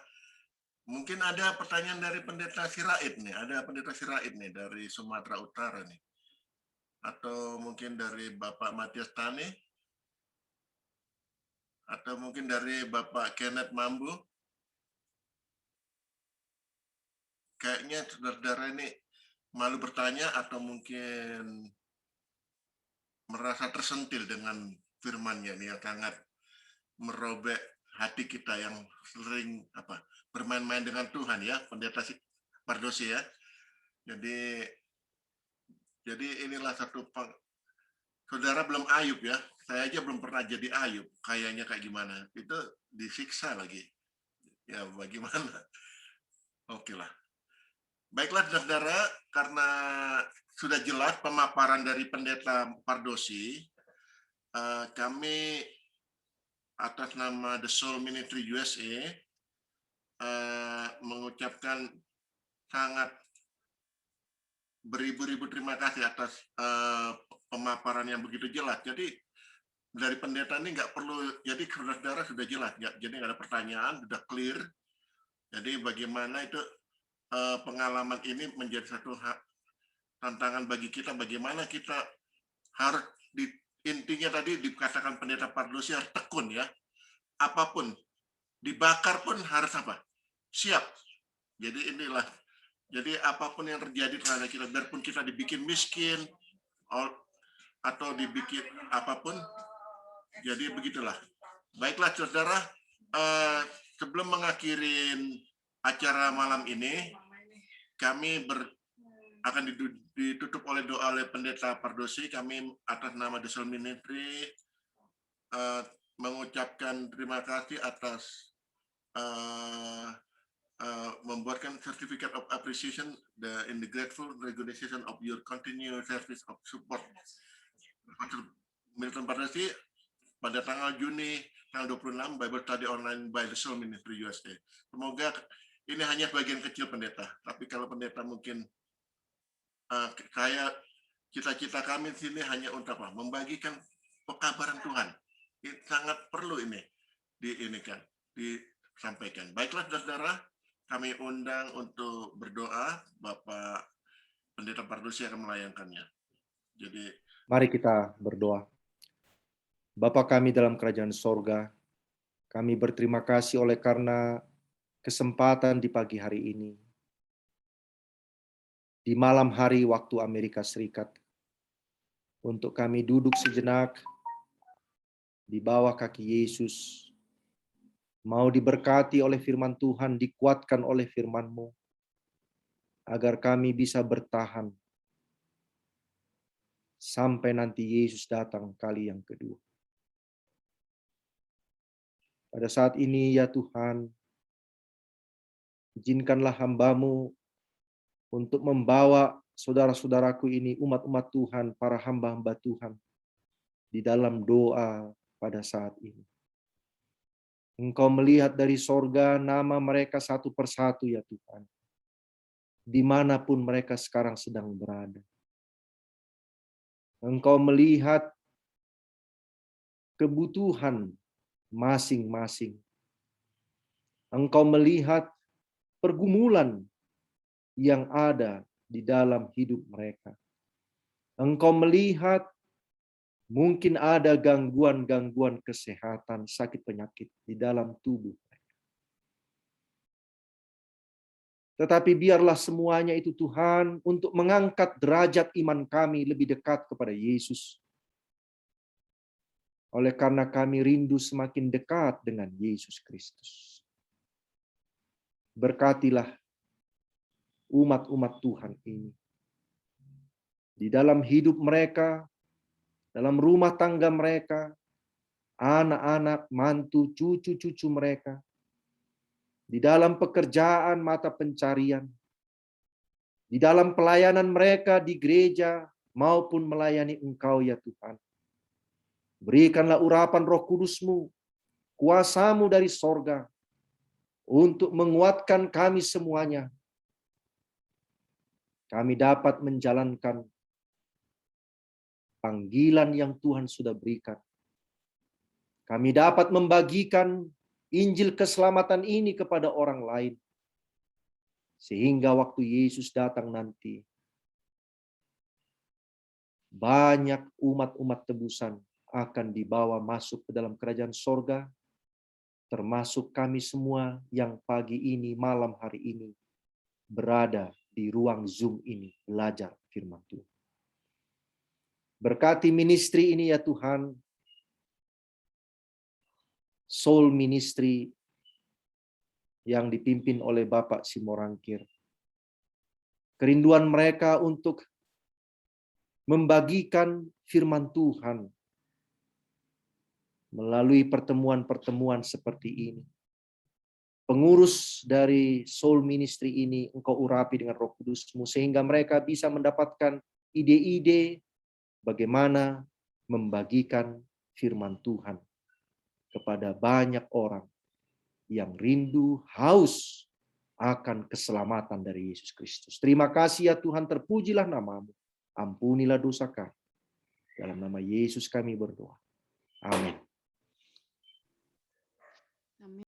Mungkin ada pertanyaan dari pendeta Sirait nih. Ada pendeta Sirait nih dari Sumatera Utara nih. Atau mungkin dari Bapak Matias Tani, atau mungkin dari Bapak Kenneth Mambu. Kayaknya saudara-saudara ini malu bertanya atau mungkin merasa tersentil dengan firman-Nya nih yang sangat merobek hati kita yang sering bermain-main dengan Tuhan ya, pendeta Pardosi ya. Jadi inilah satu saudara belum Ayub ya. Saya aja belum pernah jadi Ayub. Kayaknya kayak gimana? Itu disiksa lagi. Ya bagaimana? Oke lah. Baiklah saudara, karena sudah jelas pemaparan dari pendeta Pardosi, kami atas nama The Soul Ministry USA mengucapkan sangat beribu-ribu terima kasih atas pemaparan yang begitu jelas. Jadi dari pendeta ini nggak perlu, jadi saudara sudah jelas, jadi nggak ada pertanyaan, sudah clear. Jadi bagaimana itu pengalaman ini menjadi satu tantangan bagi kita, bagaimana kita harus intinya tadi dikatakan pendeta Pardosi harus tekun ya, apapun dibakar pun harus siap. Jadi inilah. Jadi apapun yang terjadi terhadap kita, biarpun kita dibikin miskin atau dibikin apapun, jadi begitulah. Baiklah saudara, sebelum mengakhiri acara malam ini, kami akan ditutup oleh doa oleh pendeta Pardosi. Kami atas nama The Soul Ministry mengucapkan terima kasih atas membuatkan certificate of appreciation in the grateful recognition of your continued service of support Milton Pardosi pada tanggal Juni tanggal 26 Bible Study Online by The Soul Ministry USA. Semoga ini hanya bagian kecil pendeta, tapi kalau pendeta mungkin cita-cita kami di sini hanya untuk membagikan pekabaran Tuhan. Ini sangat perlu ini. disampaikan. Baiklah saudara, kami undang untuk berdoa. Bapak Pendeta Pardusi akan melayangkannya. Jadi Mari kita berdoa. Bapa kami dalam kerajaan sorga, kami berterima kasih oleh karena kesempatan di pagi hari ini. Di malam hari waktu Amerika Serikat, untuk kami duduk sejenak di bawah kaki Yesus, mau diberkati oleh firman Tuhan, dikuatkan oleh firman-Mu, agar kami bisa bertahan sampai nanti Yesus datang kali yang kedua. Pada saat ini ya Tuhan, izinkanlah hamba-Mu untuk membawa saudara-saudaraku ini, umat-umat Tuhan, para hamba-hamba Tuhan, di dalam doa pada saat ini. Engkau melihat dari sorga nama mereka satu persatu ya Tuhan, dimanapun mereka sekarang sedang berada. Engkau melihat kebutuhan masing-masing. Engkau melihat pergumulan yang ada di dalam hidup mereka. Engkau melihat mungkin ada gangguan-gangguan kesehatan, sakit penyakit di dalam tubuh mereka. Tetapi biarlah semuanya itu Tuhan untuk mengangkat derajat iman kami lebih dekat kepada Yesus. Oleh karena kami rindu semakin dekat dengan Yesus Kristus. Berkatilah umat-umat Tuhan ini. Di dalam hidup mereka, dalam rumah tangga mereka, anak-anak, mantu, cucu-cucu mereka, di dalam pekerjaan mata pencarian, di dalam pelayanan mereka di gereja maupun melayani Engkau ya Tuhan. Berikanlah urapan Roh Kudus-Mu, kuasa-Mu dari sorga, untuk menguatkan kami semuanya. Kami dapat menjalankan panggilan yang Tuhan sudah berikan. Kami dapat membagikan Injil keselamatan ini kepada orang lain. Sehingga waktu Yesus datang nanti, banyak umat-umat tebusan akan dibawa masuk ke dalam kerajaan sorga, termasuk kami semua yang pagi ini, malam hari ini, berada di ruang Zoom ini, belajar firman Tuhan. Berkati ministry ini ya Tuhan, Soul Ministry yang dipimpin oleh Bapak Simorangkir. Kerinduan mereka untuk membagikan firman Tuhan melalui pertemuan-pertemuan seperti ini. Pengurus dari Soul Ministry ini Engkau urapi dengan Roh Kudus-Mu sehingga mereka bisa mendapatkan ide-ide bagaimana membagikan firman Tuhan kepada banyak orang yang rindu, haus akan keselamatan dari Yesus Kristus. Terima kasih ya Tuhan, terpujilah nama-Mu. Ampunilah dosa kami. Dalam nama Yesus kami berdoa.